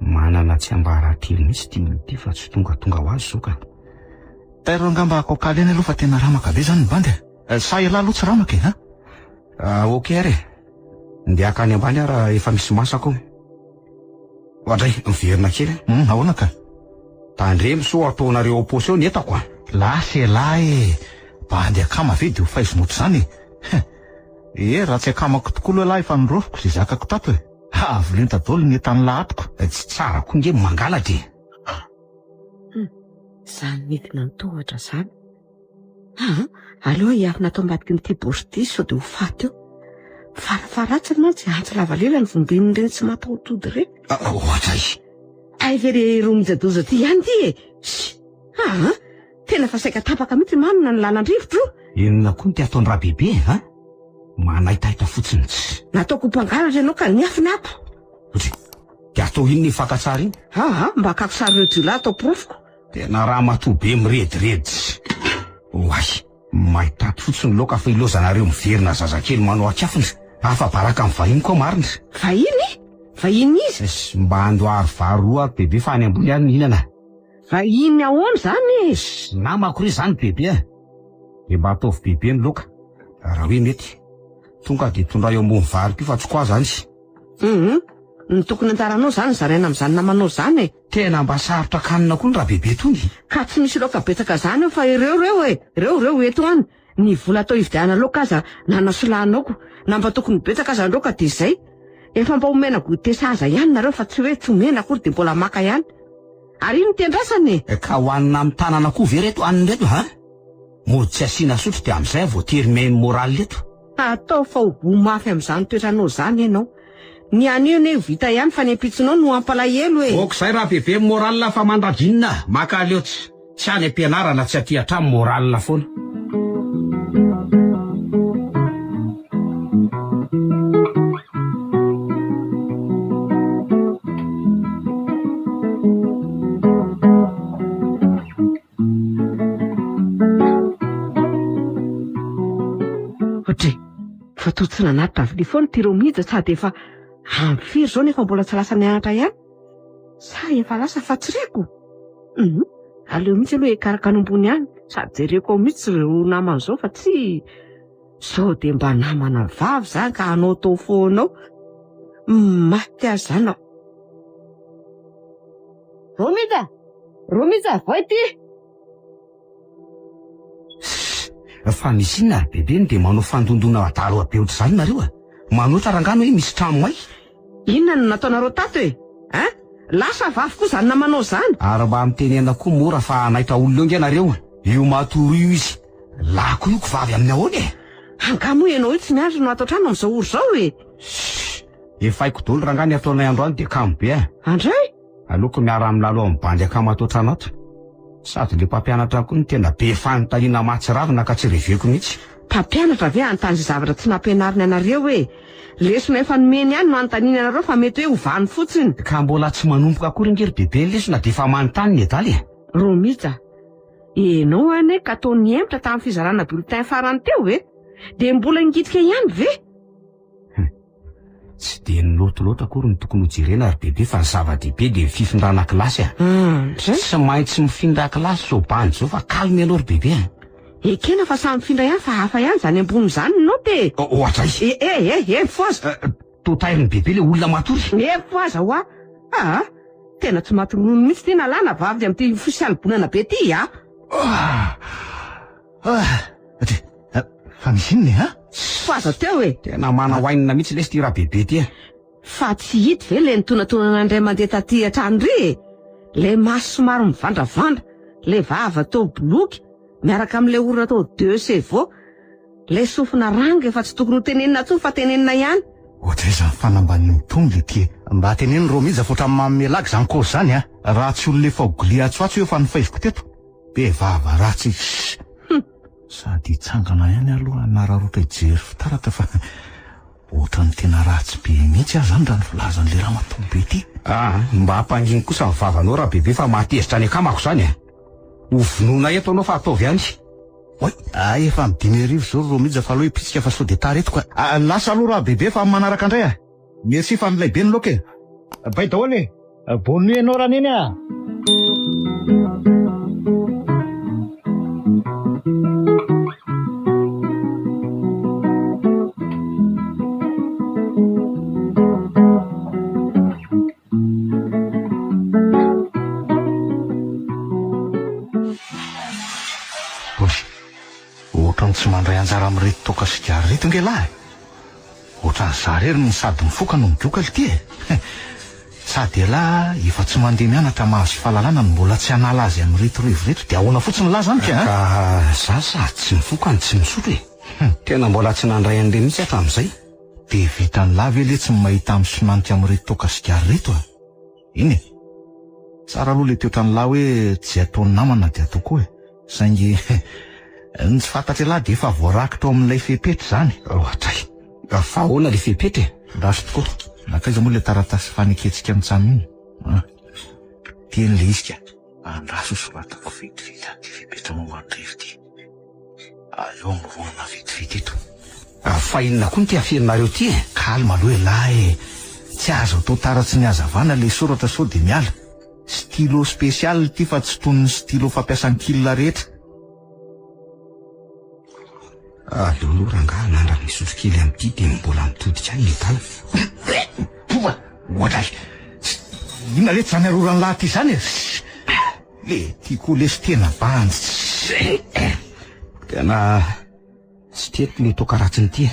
manana tsy ambaratelo mihitsy ty fa tsy tonga ho azy zoka. Tairo angamba kokaly eny aloha fa tena ramaka be zany ny bandy sa elahy aloha tsy ramaka ok ary ndiaka any ambany ara efa misy masako. Ohatray miverina kely ahoana ka tandremo so ataonareo aposy eo netako lasy elahy bandy akama ve dia ho faizonotra zany raha tsy akamako tokoa aloha lahy efa nirofoko zay zakako tato avolenta daholo ny entany lahatiko tsy tsara koa nge mangalatra zany midina ny tohatra zany aloha hiafina atao ambadiky nyity borsodisy sao dia ho faty eo farafaratsy mantsy antsy lavalela ny vombininy reny tsy mampahotody reny. Ohatray ay very romijadoza ty ihany ty tena fa saika tapaka mihitsy manina ny lanan-drivotro. Inona koa ty ataony raha bebe manahitaita fotsiny tsy nataoko mpangalatra ianao ka niafina ako De atao iny ny fankatsara iny? Mba hakako sary ireo jiolahy atao porofoko. Tena raha matobe mirediredy. Oay, mahitaty fotsiny loka fa ilozanareo miverina zazakely manao akafony. Afa baraka amin'ny vahiny koa marina. Vahiny? Vahiny izy? Mba andohary varoa bebe fa any ambony any mihinana. Vahiny ahoana zany? Namako re zany bebe a. De mba ataovy bebe ny loka. Raha hoe mety. Tonga de tondra eo ambony vary fa tsy koa zany. Ny tokony antaranao zany zaraina amin'izany namanao zany e. Tena mba sarotra kanina koa ny raha bebe tony. Ka tsy misy loka betsaka zany eo fa ireo eto any. Ny vola atao ividiana loka aza nanasolanako. Na mba tokony betsaka aza loka de zay. Efa mba omena gote saza ihany nareo fa tsy hoe tsy omena akory de mbola maka ihany. Ary iny tendrasany e. Ka hoanina amin'ny tanana koa ve reto aniny reto ha? Mody tsy asiana sotro de amin'izay voatery meny moraly leto. Atao fa ho mafy amin'izany toetranao zany ianao. Ny anio ne vita ihany fa ny ampitsinao no ampalahelo e. Okizay raha bebe moraly fa mandadinina. Maka leo tsy any ampianarana tsy aty hatramy moraly foana. Fa to tsy nanatitra avy foana ty Romija sady efa amfiry zao nefa mbola tsy lasa nianatra ihany. Sa efa lasa fa tsy reko. Aleo mihitsy aloha hikaraka any ambony any sady jereko ao mihitsy ireo namana zao fa tsy sao de mba namana vavy zany ka anao tao foanao. Maty azy zany ao. Romija vai ty. Fa nisy inona ary bebe de manao fandondona adalo abe ohatr' zany nareo a. Manoatra rangano hoe misy trano may. Inona no nataonareo tato e? Lasa vavy koa zany namanao zany. Ary mba mitenena koa mora fa nahita olona eo nareo. Io matoro io izy. Lako io vavy amin'ny ahoana e. Angamo ianao io tsy miandry no atao trano amin'izao oro zao e. Efa haiko daholo rangano ataonay androany de kamo be a. Andray? Aloko miara amin'ny lalo amin'ny bandy akamo atao trano ato. Sady le mpampianatra koa ny tena be fanontaniana mahatsiravina ka tsy reveko mihitsy. Mpampianatra ve anontany zavatra tsy nampianariny anareo e. Lesona efa nomeny ihany no anontaniana anareo fa mety hoe hovany fotsiny. Ka mbola tsy manompoka akory ngery bebe lesona de fa manontany ny edaly e. Romija, enao ane ka tao niemtra tamin'ny fizarana bulletin farany teo e. De mbola ngitika ihany ve? Tsy de nilotolotra akory ny tokony hojerena ary bebe fa ny zava-dehibe de fifindrana kilasy a. Tsy maintsy mifindra kilasy zao bandy zao fa kalmy aloha ry bebe a. Ekena fa samy mifindra ihany fa hafa ihany zany ambony zany no te. Ohatray. Foaza. Totairin'ny bebe le olona matory. Foaza hoa. Tena tsy matorono mihitsy ty nalana vavy amin'ty fosialibonana be ty a. Fa misy inona ha? Foaza teo e. Tena mana hoainina mihitsy lesy ty raha bebe ty a. Fa tsy hity ve le nitonantonana andray mandeha taty hatrany re. Le maso somary mivandravandra. Le vava tao boloky. Miaraka amin'le orona tao 2 chevaux. Le sofina ranga efa tsy tokony ho tenenina tsony fa tenenina ihany. Ohatray zany fanamban'ny mitony le ty. Mba teneniny Romija fotra mamelaky zany kozy zany a. Ratsy olona efa golia atsoatso eo fa nifaiziko teto. Be vava ratsy. Sady hitsangana ihany aloha anararotra hijery fitaratra fa ohatrany tena ratsy be mihitsy aho zany raha ny filazan'le raha matombe ty. Mba hampanginy kosa ny vavanao raha bebe fa matezitra any akamako zany a. Ovinona eto anao fa ataovy ihany. Efa midimy arivo zao Romija fa aloha hipitsika fa sao de taretiko. Lasa aloha raha bebe fa manaraka andray a. Merci fa nilay be ny loka e. Bay daholo e. Bonne nuit ianao raha neny a. Ohatrany tsy mandray anjara amin'reto toka sigary reto nge lahy. Ohatrany zarery no sady mifoka no mijoka le ty e. Sady ela efa tsy mandeha mianatra mahazo fahalalana no mbola tsy hanala azy amin'reto revo reto de ahoana fotsiny lahy zany ka. Ka za sady tsy mifoka ny tsy misotro e. Tena mbola tsy nandray an'le mihitsy hatramin'izay. De vitany lavy le tsy mahita amin'ny somanitra amin'reto toka sigary reto a. Iny e. Tsara aloha le teotrany lahy hoe tsy ataony namana de atao koa e. Saingy ny tsy fantatra lahy de efa voarakitra ao amin'ilay fepetra zany. Ohatray. Fa ahoana le fepetra e? Rasy tokoa. nakaiza moa le taratasy faneketsika mitsamy iny. Tian'le izy ka andraso soratako vetivety ty fepetra moman'irevy ty. Aleo miroana vetivety eto. Fa inona koa ny ty aferinareo ty e? Kalma aloha e lahy, tsy azo atao taratsy ny hazavana le soratra sao de miala. Stylo spesialy ty fa tsy toy ny stylo fampiasan'ny kilina rehetra. Alolo rangahy nandra misotro kely amin'ity de mbola mitodika any metala. Oatrany, inona rehetra zany arorany lahy ty zany e? Le tiako lesy tena banjy. Tena tsy teto le toa karatsiny ty e.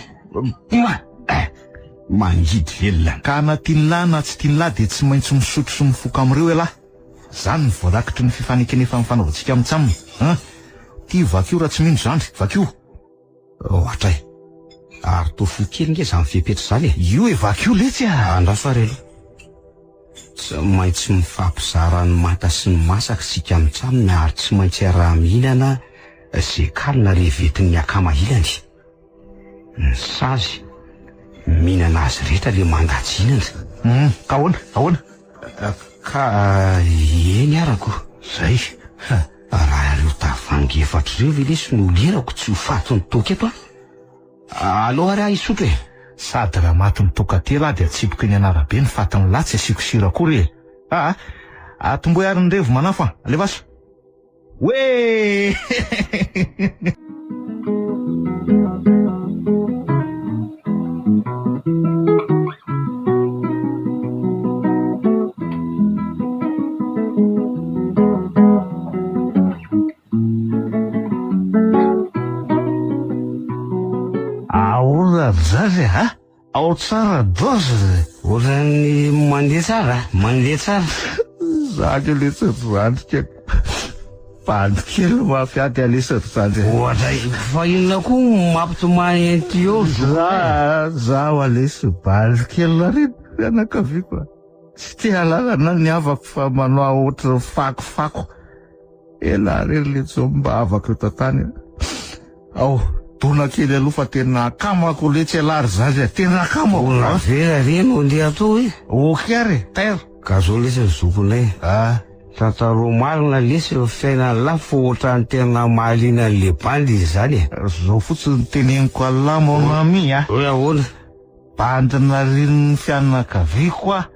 Mangidy velona. Ka na tiany lahy na tsy tiany lahy de tsy maintsy misotro sy mifoka amin'ireo e lahy. Zany ny voarakitry ny fifanekenefa amin'ny fanaovantsika mitsamina. Ty vakio raha tsy mino zandry, vakio. Ohatra e, ary to fo kely nge zany fepetra zany e. Io e vakio letsy a. Andraso ary aloha. Tsy maintsy mifampizara ny mata sy ny masaka sika mitsamina ary tsy maintsy araha mihinana ze kalina rehevetin'ny akama-ilany. Ny sazy mihinana azy rehetra le mandatsinana. Ka ahoana? Ka eny arako. Zay. Raha ireo tavangy efatra ireo ve lesy no lerako tsy ho fato ny toka eto a. Aloha ary isotro e. Sady raha maty ny toka tela de atsiboka eny anarabe ny fatiny lahy tsy asiako sira akory e. Atomboy ary ny revo manafa, alevaso. Hoe! Zazy ao tsara dozy. Oran'ny mandeha tsara. Zany lesady zandrika. Bandy kely mafiady alesady zandry. Ohatra fa inona koa mampitomany ty eo. Zaho alesy bandy kely na reny anakaviko. Tsy te halalana ny avako fa manao ohatra fakofako. Ela reny le mba avako eo tantany. Ao dona kely aloha fa tena akamako letsy alary zazy tena akamako. Ona vera reny ondeha atao e. Okary, tairo. Ka zao lesy zokonay. Tantaro marina lesy fiaina lafo ohatrany tena mahaliana le bandy zany e. Zao fotsiny teneniko Allah mon ami a. Hoe ahoana? Bandina rin'ny fianakaviko a.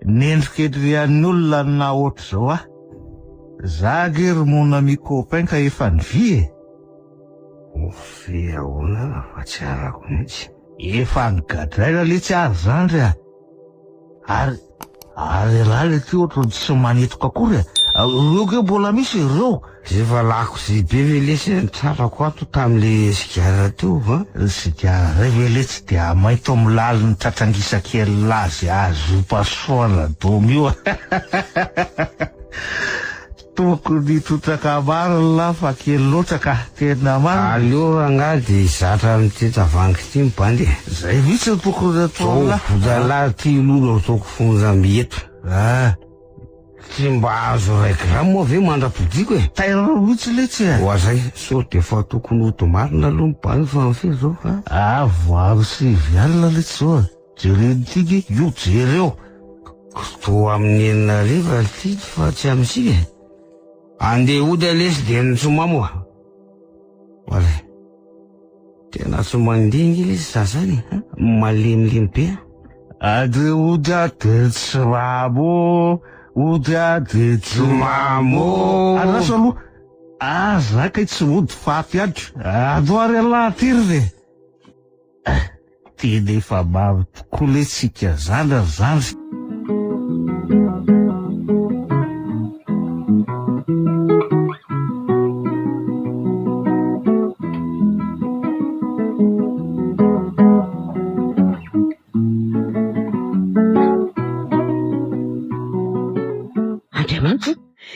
Nendrikely an'ny olona na ohatra zao a. Zagery mon ami copain ka efa nivy e. Fe ahoana fa tsy arako mihitsy. Efa nigadraina le tsy ary zandry a. Ary raha le ty ohatrany tsy manetoka akory a. Ireo ke mbola misy ireo. Efa lako sy be ve lesy nitrarako ato tam'le sigara teo va? Sigara ray ve le tsy de amaito amin'ny laliny tratrangisa kely lazy azo pasoana domy io. Tokony trotraka marina la fa kely loatra ka tena marina. Aleo rangahy de zatra amin'ity tavangy ty mibandy. Zay mihitsy tokony atao la. Vodalahy ty lolo ataoko fonja mieto. Tsy mba azo raiky raha moa ve mandra-podiko e. Taira mihitsy letsy e. Ho azay so de fa tokony oto marina aloha mibandy fa mifiry zao fa. Varo sy vialina letsy zao. Jereny tiky io jereo. To amin'ny enina riva ty fa tsy amsika e. Andeha ody lesy de nitsoma moa. Wala. Tena tsy mandingy lesy sasany. Malemilemy be. Ade ody ade tsy mamo. Ody ade tsy mamo. Anaso aloha. Zakay tsy ody faty adro. Adoary alahy ty. Tena efa mamy tokoa le tsika zandra zandry.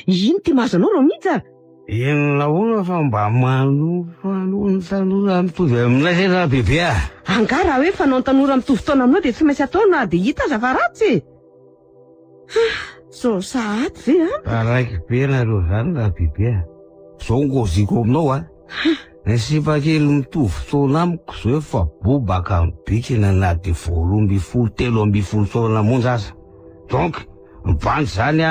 Ino ty mazanao ro mihitsy? Inona hono fa mba manofanony tanora mitovy aminay tena bebe a. Angara hoe fanao tanora mitovy taona aminao de tsy maintsy atao na de hita aza fa ratsy. So saaty ve a? Raiky be nareo zany na bebe a. Zao ngoziko aminao a. Sipakely mitovy fotoana amiko zao fa bobaka mibikina anaty 12-13 taona monja aza. Donc mibandy zany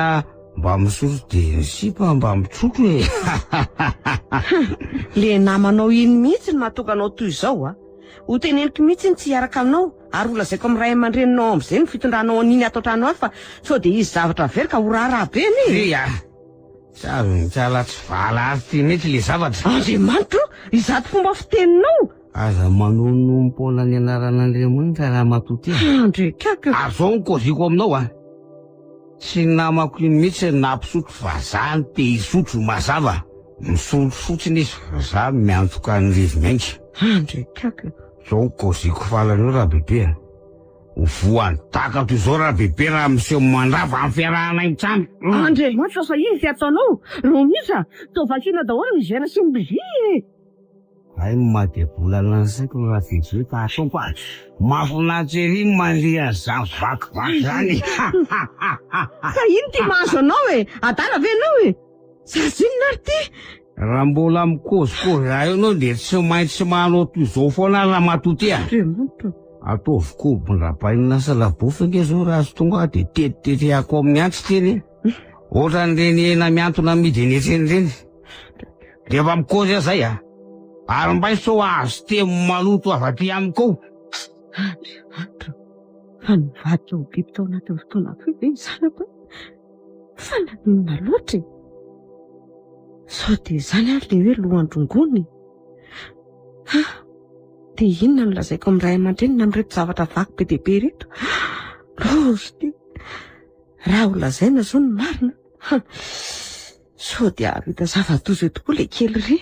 mba misotro de ny sipa mba mitrotro e. Le namanao iny mihitsy no mahatonga anao toy izao ho teneniko mihitsy tsy hiaraka aminao ary olazaiko amin'ny ray aman-dreninao amin'izay ny fitondranao an'iny ato an-trano ao fa sao de izy zavatra very ka ho raharaha be any. Tsala tsy vala ty mihitsy le zavatra. Andriamanitro, izato fomba fiteninao. Aza manonompoana ny anaran'Andriamanitra raha matoty. Andrekaka. Azao ny koziko aminao tsy namako iny mihitsy nampisotro vazany te hisotro mazava. Misotro fotsiny izy za miantoka ny rivomainky. Andrekaka. Zao ny koziko falanao raha bebe. Voany takato izao raha bebe raha miseho mandrava amin'ny fiarahana intsamy. Andriamanitra fa izy ataonao. Romisa, tao vakina daholo ny zena sy ny bizy. Ay madebolana ny saiko raha fijy ka ataoko mahafinaritra ery mandeha zany vakivaky zany. Ka ino ty mahazo anao adala ve anao sazinona ary ty. Raha mbola mikozikozy raha io anao de tsy maintsy manao toy izao foana raha matoty Andriamanitra. ataovy kobon-drapainina salabofy ange zao raha azo tonga de tetiteteako amin'ny antso teny ohatran'ireny hena miantona amidy eny etseny reny de efa mikozy azay ary mba so azo temo maloto avy aty amiko. Andriamanitra, fa nivadika ho biby tao anatin'ny fotoana koa ve zanako fa nanina loatra sao de zany ary le hoe lohan-drongony. De inona no lazaiko amin'ny ray aman-drenina amin'reto zavatra vaky be dehibe reto. Rozy ty raha ho lazaina zao ny marina sao de avita zava-doza tokoa le kely re.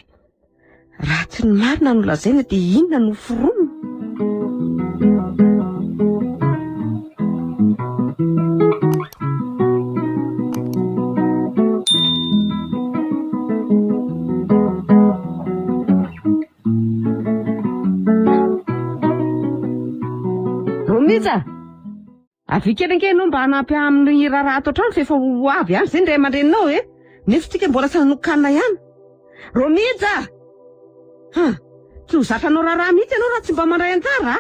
Raha tsy ny marina no lazaina de inona no foronina. Romisa, avikena anao mba hanampy amin'ny raharaha ato an-trano fa efa ho avy ihany izay ny ray aman-dreninao nefa tsika mbola tsy nanokanina ihany. Romisa, tsy ho zatranao raharaha mihitsy ianao raha tsy mba mandray anjara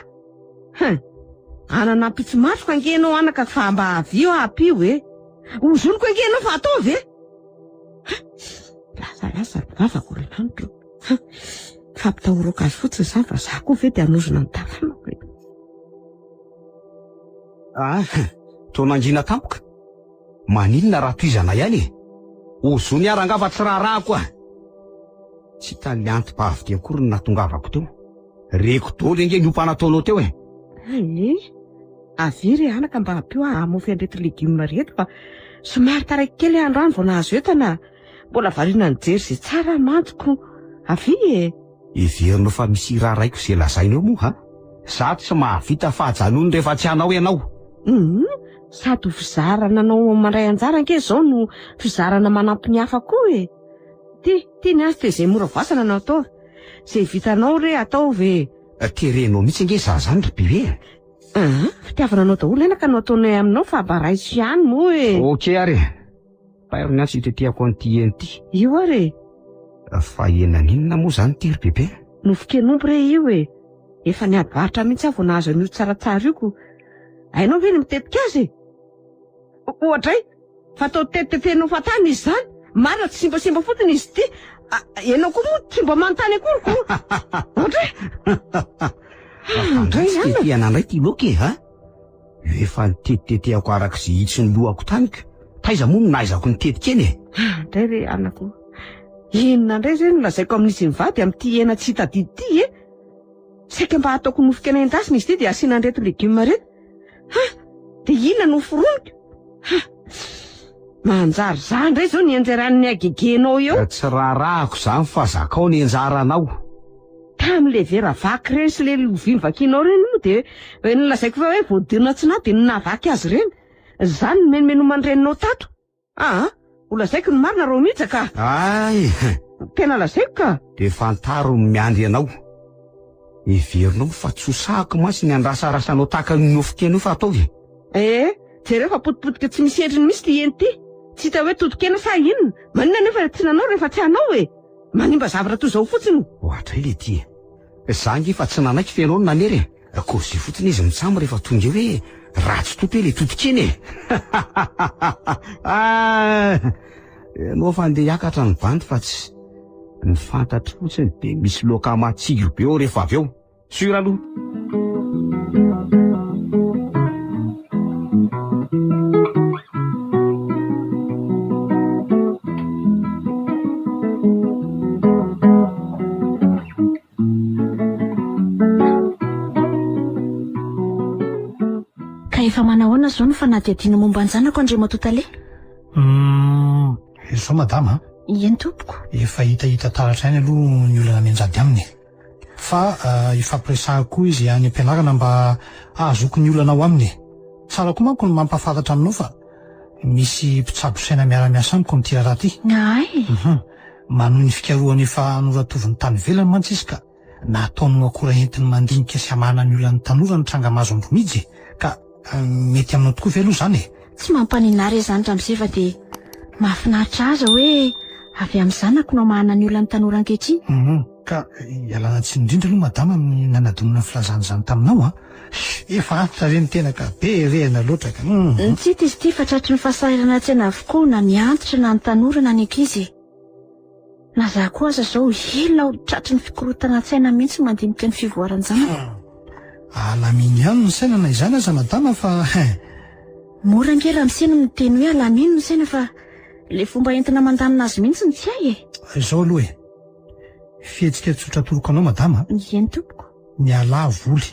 ananampy tsy matroka ange ianao anaka fa mba avy io ampy io hozoniko ange ianao fa ataovy lasalasa vavako Andriamanitra. Fampitahorako azy fotsiny izany fa za koa ve de hanozona ny tafanako. Tonangina tampoka maninona raha toizana ihany ozony arangava tsy raharahako tsy talianty-bavy akory ny natongavako teo reko dolo ange ny ompanataonao teo aviry anaka mba ampio amofy anreto legioma reto fa somary taraiky kely androany vao nahazo etana mbola variana ny jery zay tsara mantsoko avy iverinao fa misy raha raiko zay lazainao moa za tsy mahavita fahajanony rehefa tsy hanao ianao. Sady ho fizarana anao mandray anjara ange zao no fizarana manampy ny hafa koa ty ny azy izay mora voasana anao atao zay vitanao re atao ve terenao mihitsy ange za zany ry bebe fitiavana anao daholo enaka no ataonay aminao fa mba raiso ihany moa ok ary pairo ny azy hitetehako an'ity eny io ary fa enaninona moa zany ty ry bebe nofokenompo re io efa ny advaritra mihitsy avy nahazo an'io tsaratsara io ko ainao ve ny mitetika azy ohatray fa atao tetitetenao fatany izy zany marina tsy simbasimba fotiny izy ty ianao koa moa tsy mba manontany akory ko ohatray tiana andray ty loky efa nitetetehako arak'izay hitsy ny lohako taniko taiza moa no nahaizako nitetika eny ndray re anako inona ndray zay no lazaiko amin'izy mivady amin'ity hena tsy hitadidy ty saika mba ataoko nofokena endasina izy ty de asiana anreto legioma reto de inona no foroniko manjary zany ndray zao ny anjaran'ny agegenao eo tsy raharahako zany fa zakao ny anjaranao tam'le vera vaky reny sy le loviny vakinao reny moa de nolazaiko fa hoe voadirina tsy na de navaky azy reny zany ny menomenoman'ny reninao tato olazaiko ny marina ro mihitsy ka ay tena lazaiko ka de fantaro miandry anao iverinao fa tsosahako masy ny andrasarasanao tahaka ny nofokena io fa ataovy jereo fa potipotika tsy misy endriny misy ty eny ty tsy hita hoe totokena sa inona manina nefa tsy nanao rehefa tsy hanao manimba zavatra toy izao fotsiny. ohatra ile ty za ngefa tsy nanaiky fianao no nanery akory fotsiny izy mitsamo rehefa tonga hoe ratsy toto le totokeny ianao fa andeha hiakatra ny bandy fa tsy ny fantatry fotsiny de misy loka matsiro be eo rehefa avy eo sura aloha. Ka efa manahoana zao no fanadihadiana momba ny zanako Andry Matotale? Izao madama, Eny tompoko. efa hitahita taratra ainy aloha ny olana mianjady aminy. Fa ifampiresahako izy any am-pianarana mba ahazoko ny olana ao aminy. Tsara koa manko ny mampahafantatra aminao fa misy mpitsabo saina miara-miasa amiko amin'ity raha ty. Ay, Manohy ny fikarohany efa noratoviny tany velany mantsy izy ka nataony akora entiny mandinika sy hamana ny olany tanora ny tranga mazo ambomijy ka mety aminao tokoa ve aloha zany e? tsy mampanina zany ramose fa de mahafinaritra aza hoe avy amin'ny zanako no mahana ny olana tanora ankehitriny. Ka ialana tsiny indrindra aloha madama amin'ny nanadonana filazany zany taminao efa antitra reny tena ka be rehana loatra ka Tsy hita izy ity fa tratry ny fahasairana tsena avokoa na ny antitra na ny tanora na ny ankizy. Na za koa aza zao ila ho tratry ny fikorotana tsaina mihitsy mandinika ny fivoaran'ny zanako. alaminy ihany ny saina na izany aza madama fa Mora nge ramose no miteny hoe alamino ny saina fa le fomba entina mandanina azy mihitsy ny tsy hay e. izao aloha e fihetsika tsotra toroko anao madama Eny tompoko. ny ala voly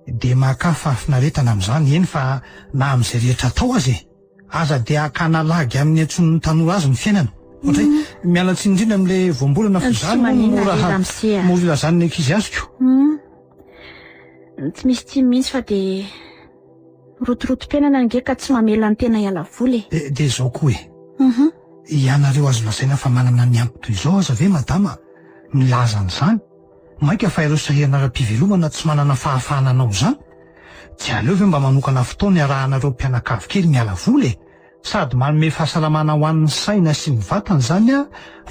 de maka fahafinaretana amin'izany eny fa na amin'izay rehetra atao azy e aza de akana lagy amin'ny antson'ny tanora azy ny fiainana ohatra hoe miala tsiny indrindra amin'le voambolana fa Tsy zany manina re ramose a. mora ilazany ny ankizy azoko Tsy misy timy mihitsy fa de rotorotom-piainana nge ka tsy mamela ny tena hiala voly e. de zao koa e ianareo azo lazaina fa manana ny ampy toy izao aza ve madama milaza an'izany mainka fa ireo sahianaram-pivelomana tsy manana fahafahana anao zany tsy aleo ve mba manokana fotoana iarahanareo mpianakavy kely miala voly e sady manome fahasalamana ho an'ny saina sy ny vatana zany no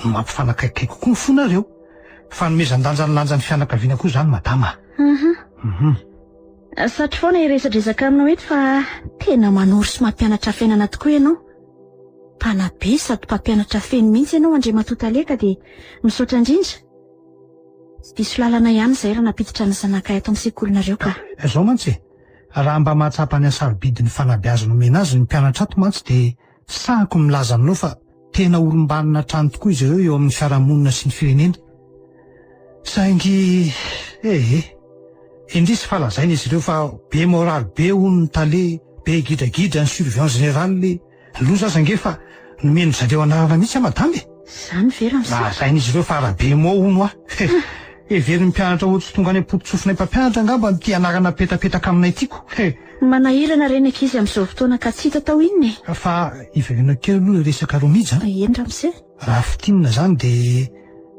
mampifanakaiky kokoa ny fonareo fanomezan-danja ny lanjan'ny fianakaviana koa zany madama. Satry foana iresadresaka aminao eto fa tena manoro sy mampianatra fiainana tokoa ianao. Mpanabe sady mpampianatra feno mihitsy ianao Andry Matotale ka de misaotra indrindra. Tsy diso lalana ihany izay raha napiditra ny zanakay ato amin'ny sekolinareo ka. Izao mantsy raha mba mahatsapa ny asarobidiny fanabeazana omena azy ny mpianatra ato mantsy de sahako milaza aminao fa tena olom-banina trano tokoa izy ireo eo amin'ny fiarahamonina sy ny firenena. Saingy indrisy falazaina izy ireo fa be moraly be hono ny tale be gidragidra ny surveillant général le loza aza nge fa nomeno zareo anarana mihitsy madama e. Zany vera amin'izay. Lazaina izy ireo fa rahabe mo hono everiny mpianatra ohatsy tonga any am-pototsofonay mpampianatra angamba ty anarana petapetaka aminay tiako Manahirana reny ankizy amin'izao fotoana ka tsy hita tao inny e. fa iverina kely aloha resaka romija Eny ramose. raha fitinina zany de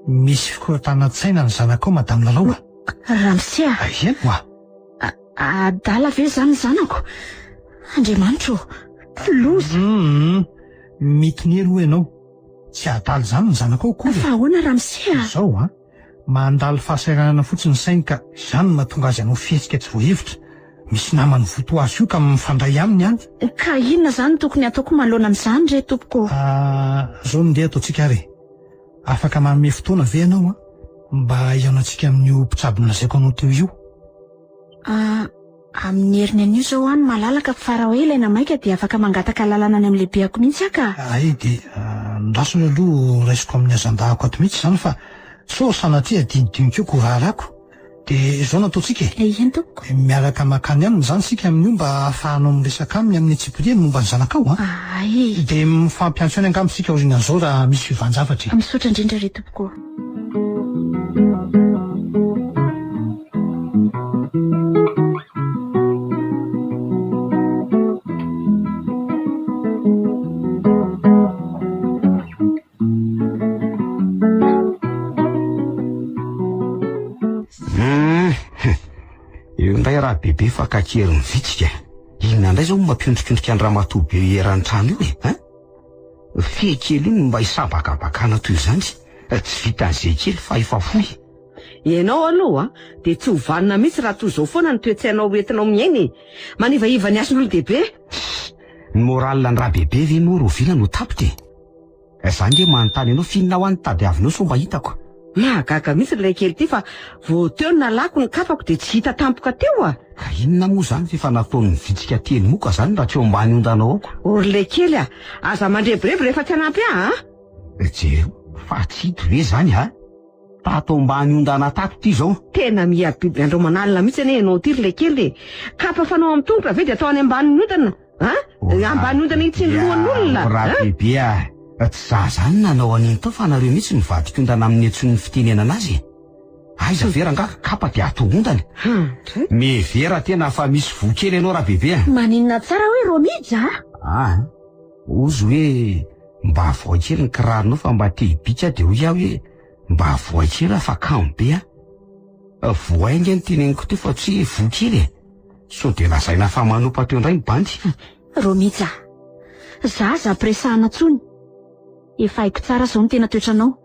misy fikoratana tsaina ny zanakao madame lalao Ramose a. eno Adala ve zany zanako? Andriamanitro, loza. mitony aloha ianao tsy adaly zany ny zanakao kory Fa ahoana Ramose a? izao mandalo fahasairanana fotsiny sainy ka izany no mahatonga azy anao fihetsika tsy voahevitra misy namany voto azy io ka mifandray aminy any Ka inona zany tokony ataoko maloana amin'izany re tompoko? zao ndeha ataotsika ary afaka manome fotoana ve ianao mba hiaonantsika amin'io mpitsabo nolazaiko anao teo io Amin'ny heriny an'io zao any malalaka fa raha hoe ilaina maika dia afaka mangataka lalana any amin'ny lehibeako mihitsy aka. ay de ndasona aloha raisiko amin'ny azandahako ato mihitsy zany fa so sanatria dinidiniko ko raharako de zao nataotsika Eny tompoko. miaraka makany aminy zany sika amin'io mba ahafahanao miresaka aminy amin'ny tsipoliany momba ny zanakao Ay, de mifampiantso any angamba sika orinan'izao raha misy fivanjavatra misaotra indrindra re tompoko. eo ndray raha bebe fa kakery mivitsika inona indray zao mampiondrikondrika ny raha matobe eran'ny trano io e fehikely iny mba hisabakabakana toy izany Tsy vitan'izay kely fa efa fohy. Ianao aloha dia tsy hovanina mihitsy raha toy izao foana ny toe-tsainao entinao miaina. Manivaiva ny ason'olon-dehibe. Ny moralina ny rahabebe ve moa Rovina no tapitra? Zany nge manontany ianao finona ho any tady avinao so mba hitako. Mahagaga mihitsy ilay kely ity fa vao teo nalako ny kapako dia tsy hita tampoka teo a. Ka inona moa zany fefa nataony vitsika teny moka zany raha tsy eo ambany ondanao aoko? Orlay kely a, aza mandrebireby rehefa tsy hanampy a. Jereo, fa tsy hito ve zany a? Tato ambany ondana tato ty zao. Tena miabiby andro manalina mihitsy ane ianao ty ilay kely. Kapa fanao amin'ny tongotra ve dia atao any ambany ondana? Ambany ondana iny tsy lohan'olona. Rahabebe a. Tsy za zany nanao an'iny tao fa nareo mihitsy nivadika ondana amin'ny antsony ny fitenenana anazy. Aiza vera nga kapa dia ato ondana. Mevera tena fa misy vokely ianao Rahabebe. Maninona tsara hoe Romija? Ozy hoe mba avoakely ny kiraronao fa mba te hibika dia ho iaho hoe mba avoakely fa kamo be a. Voainga ny teneniko teo fa tsy vokely. So dia lazaina fa manompa teo indray ny bandy. Romija, zaza presahana tsony. Efa haiko tsara zao ny tena toetranao.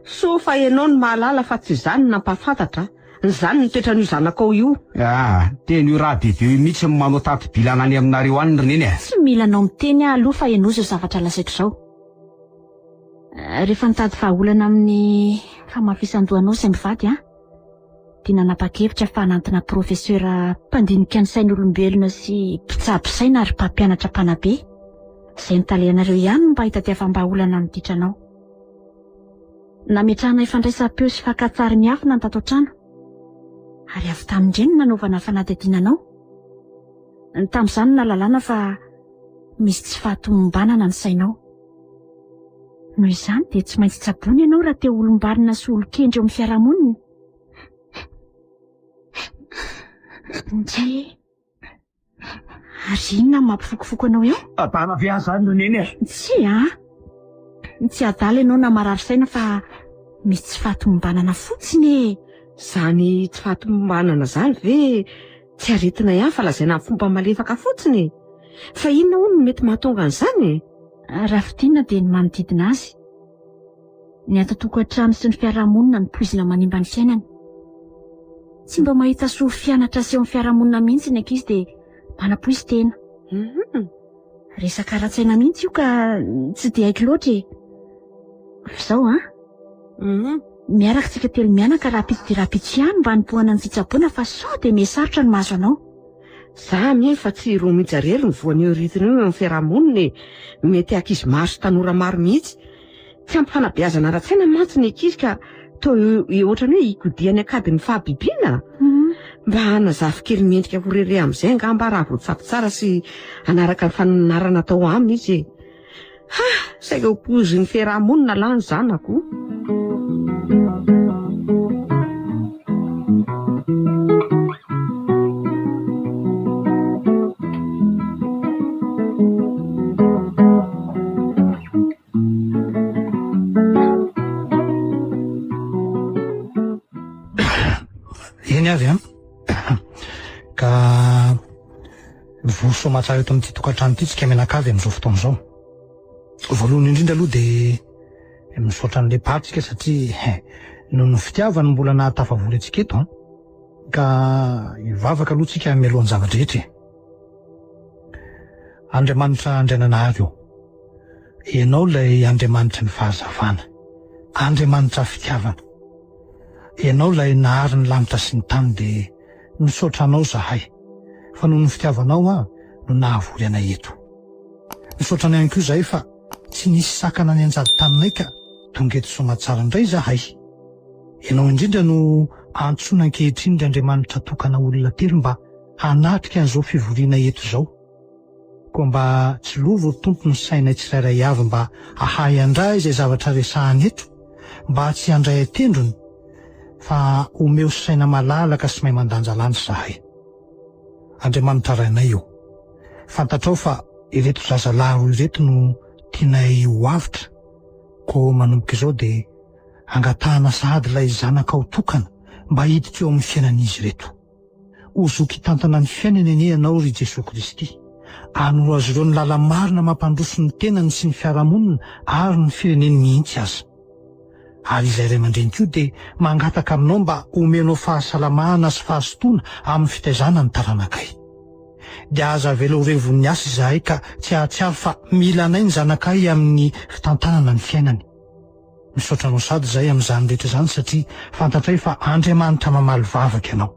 So fa ianao ny mahalala fa tsy izany no nampahafantatra. Izany ny toetran'io zanakao io. Teny io Rahabebe io mihitsy ny manao tato bilana any aminareo any reneny a. Tsy mila anao miteny aloha fa ianao zao zavatra lasaiko zao. Rehefa nitady vahaolana amin'ny famafisan-dohanao izay mivady dia nanapa-kevitra fa hanantona profesera mpandinika ny sain'olombelona sy mpitsabo saina ary mpampianatra mpanabe. Izay notalehanareo ihany mba hitadiavam-bahaolana ny ditranao. Nametrahana ifandraisam-peo sy fakantsary miafina ny tato an-trano. Ary avy tamindreny nanaovana fanadihadiananao. Tamin'izany nalalana fa misy tsy fahatomombanana ny sainao. Noho izany dia tsy maintsy tsaboana ianao raha te olom-balina sy olon-kendry eo amin'ny fiarahamonina. Ndray ary inona mampifokofoko anao eo? Abana viazany no neny e. Tsy adala ianao na marary saina fa misy tsy fahatomombanana fotsiny. Zany tsy fahatomombanana zany ve tsy aretina ihany fa lazaina amin'ny fomba malefaka fotsiny. Fa inona hono mety mahatonga an'izany? Raha fitina dia ny manodidina azy. Ny atatokantrano sy ny fiarahamonina ny poizina manimba ny fiainany. Tsy mba mahita soa fianatra sy eo amin'ny fiarahamonina mihitsy ny ankizy dia manapoizy tena. Resaka ara-tsaina mihitsy io ka tsy dia haiko loatra. Izao miaraka tsika telo mianaka rapitsy dia rapitsy ihany mba hanimpohana ny fitsaboana fa sao dia mihasarotra ny mahazo anao. Za mihay fa tsy Romija irery ny voan'io ritiny io amin'ny fiarahamonina. Mety ankizy maro sy tanora maro mihitsy. Tsy ampifanabeazana ara-tsaina mantsy ny ankizy ka toa ohatrany hoe higodiany akadiny fahabibiana. Mba hanazafy kely miendrika ho rere amin'izay angamba raha voatsapy tsara sy anaraka ny fananarana atao aminy izy. Saika ho pozy ny fiarahamonina lany zanako. Eny avy ka voso matsara eto amin'ity tokantrano ity tsika menakavy amin'izao fotoana izao. Voalohany indrindra aloha dia misaotra an'ilay paritsika satria noho ny fitiavany mbola nahatafavory antsika eto ka hivavaka aloha tsika mialohan'ny zavatra rehetra. Andriamanitra Andriananahary eo, ianao ilay Andriamanitra ny fahazavana, Andriamanitra fitiavana. Ianao ilay nahary ny lanitra sy ny tany dia misaotra anao zahay fa noho ny fitiavanao no nahavory anay eto. Misaotra anay ihany koa zahay fa tsy nisy sakana ny anjady taninay ka tonga eto somatsara indray zahay. Ianao indrindra no antsoina ankehitriny ny Andriamanitra tokana olona telo mba hanatrika an'izao fivoriana eto izao. Koa mba tsy lovo tompo ny sainay tsirairay avy mba ahay andray izay zavatra resahany eto, mba tsy handray atendrony fa omeo saina malalaka sy mahay mandanja lanitra zahay. Andriamanitra rainay eo, fantatrao fa ireto zazalahy ireto no tianay ho avitra. Koa manomboka izao dia angatahana sahady ilay zanakao tokana mba hiditra eo amin'ny fiainan'izy ireto. Hozoky hitantana ny fiainany anie ianao ry Jesosy Kristy. Hanoro azy ireo ny lala marina mampandroso ny tenany sy ny fiarahamonina ary ny fireneny mihitsy aza. ary izay ray aman-dreny koa dia mangataka aminao mba omenao fahasalamana sy fahasotoana amin'ny fitaizana ny taranakay. Dia aza avela ho revon'ny asa izahay ka tsy ahatsiaro fa mila anay ny zanakay amin'ny fitantanana ny fiainany. Misaotranao sady izahay amin'izany rehetra izany satria fantatray fa Andriamanitra mamaly vavaka ianao.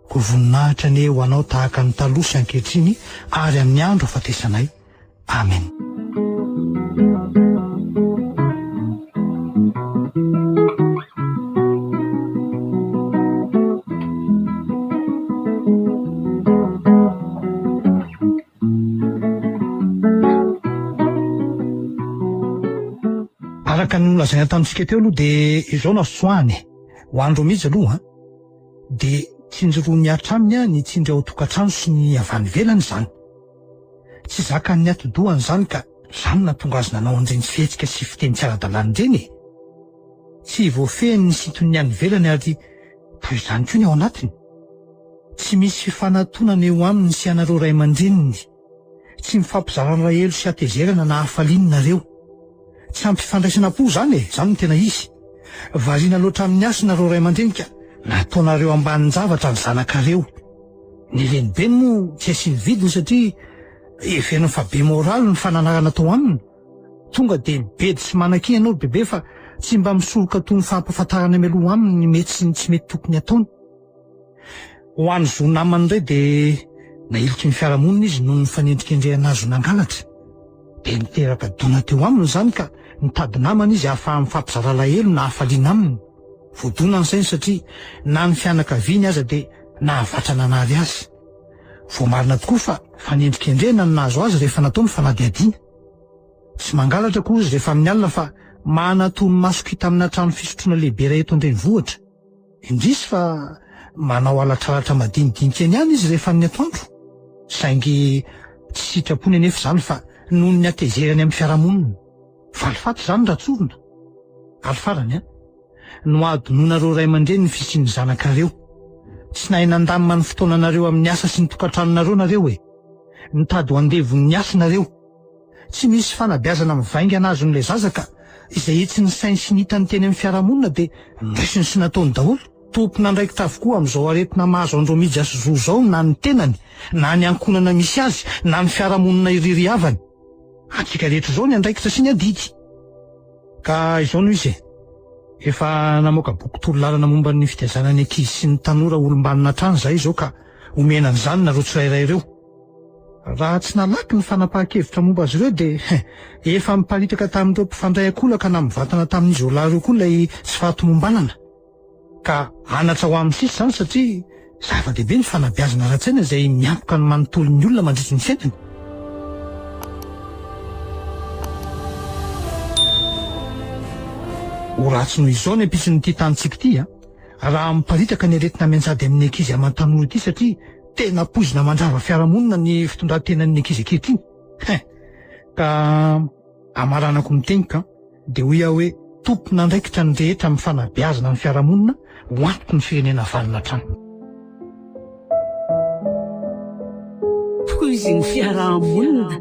Ko voninahitra ny eo anao tahaka ny taloha sy ankehitriny ary amin'ny andro afatesanay. Amen. Araka ny nolazaina tamintsika teo aloha dia izao nasoany ho andro mihitsy aloha dia tsinjoroa miatra aminy ny tsindry ao tokantrano sy ny avy any ivelany izany. Tsy zakan'ny atodohany izany ka izany nahatonga azy nanao an'ireny fihetsika sy fiteny tsy ara-dalàna ireny. Tsy voafehiny ny sinton'ny any ivelany ary toy izany koa ny ao anatiny. Tsy misy fifanantonana eo aminy sy anareo ray aman-dreniny. Tsy mifampizarana elo sy atezerana na hafalianareo. Tsy ampifandraisana po izany izany no tena izy. Variana loatra amin'ny asa nareo ray aman-dreny ka nataonareo ambanin'ny zavatra ny zanakareo. Ny renibeny moa tsy asiany vidiny satria even'ny fa be moraly ny fananarana tao aminy. Tonga dia mibedy sy manan-kina ianao bebe fa tsy mba misoroka toy ny fampafantarana mialoha aminy ny mety sy ny tsy mety tokony ataony. Ho an'ny zo namany indray dia nailika ny fiarahamonina izy noho ny fanendrikendrehana azy ho nangalatra. Dia niteraka dona teo aminy izany ka nitady namana izy ahafaha mifampizara lahelo na hafaliana aminy. Voadona ny sainy satria na ny fianakaviany aza dia nahavatra nanary azy. Voamarina tokoa fa fanendrikendrehana no nahazo azy rehefa natao ny fanadihadiana. Tsy mangalatra koa izy rehefa amin'ny alina fa manatony masokita amina trano fisotroana lehibe iray eto an-drenivohitra. Indrisy fa manao alatralatra madinidinika eny ihany izy rehefa amin'ny atoandro. Saingy tsy sitrapony anefa izany fa noho ny atezerany amin'ny fiarahamonina. Falifaty izany ratsorona. Alifarany no adononareo ray aman-dreny ny fisian'ny zanakareo. Tsy nahay nandamina ny fotoananareo amin'ny asa sy ny tokantranonareo nareo nitady ho andevon'ny asa nareo. Tsy misy fanabeazana mivaingana azon'ilay zaza ka izay etsy ny sainy sy nitany teny amin'ny fiarahamonina dia nraisiny sy nataony daholo. Tompona andraikitra avokoa amin'izao aretina mahazo Andromija sy Zo zao na ny tenany na ny ankonana misy azy na ny fiarahamonina iriry avany. Atsika rehetra izao ny andraikitra sy ny adidy. Ka izao no izy efa namoaka boky torolalana momba ny fitiazanany ankizy sy ny tanora olombanina trano izay izao ka omena an'izany nareo tsirairay ireo. Raha tsy nalaky ny fanapahan-kevitra momba azy ireo dia efa miparitaka tamin'ireo mpifandray akolaka na mivatana tamin'izy olahy ireo koa ilay tsy fahatomombanana. Ka anatra ho amin'ny sisa izany satria zava-dehibe ny fanabeazana ara-tsaina izay miampoka ny manontolo ny olona mandritra ny fiainany. Ho ratsy noho izao ny ampison'ity tanitsika ity raha miparitaka ny aretina mianjady amin'ny ankizy aman-tanora ity satria tena poizina mandrava fiarahamonina ny fitondran-tenan'ny ankizy ankehitriny. Ka amaranako mitenika dia hoy aho hoe tompona andraikitra ny rehetra amin'ny fanabeazana ny fiarahamonina ho antoky ny firenena valina trano. Poizy ny fiarahamonina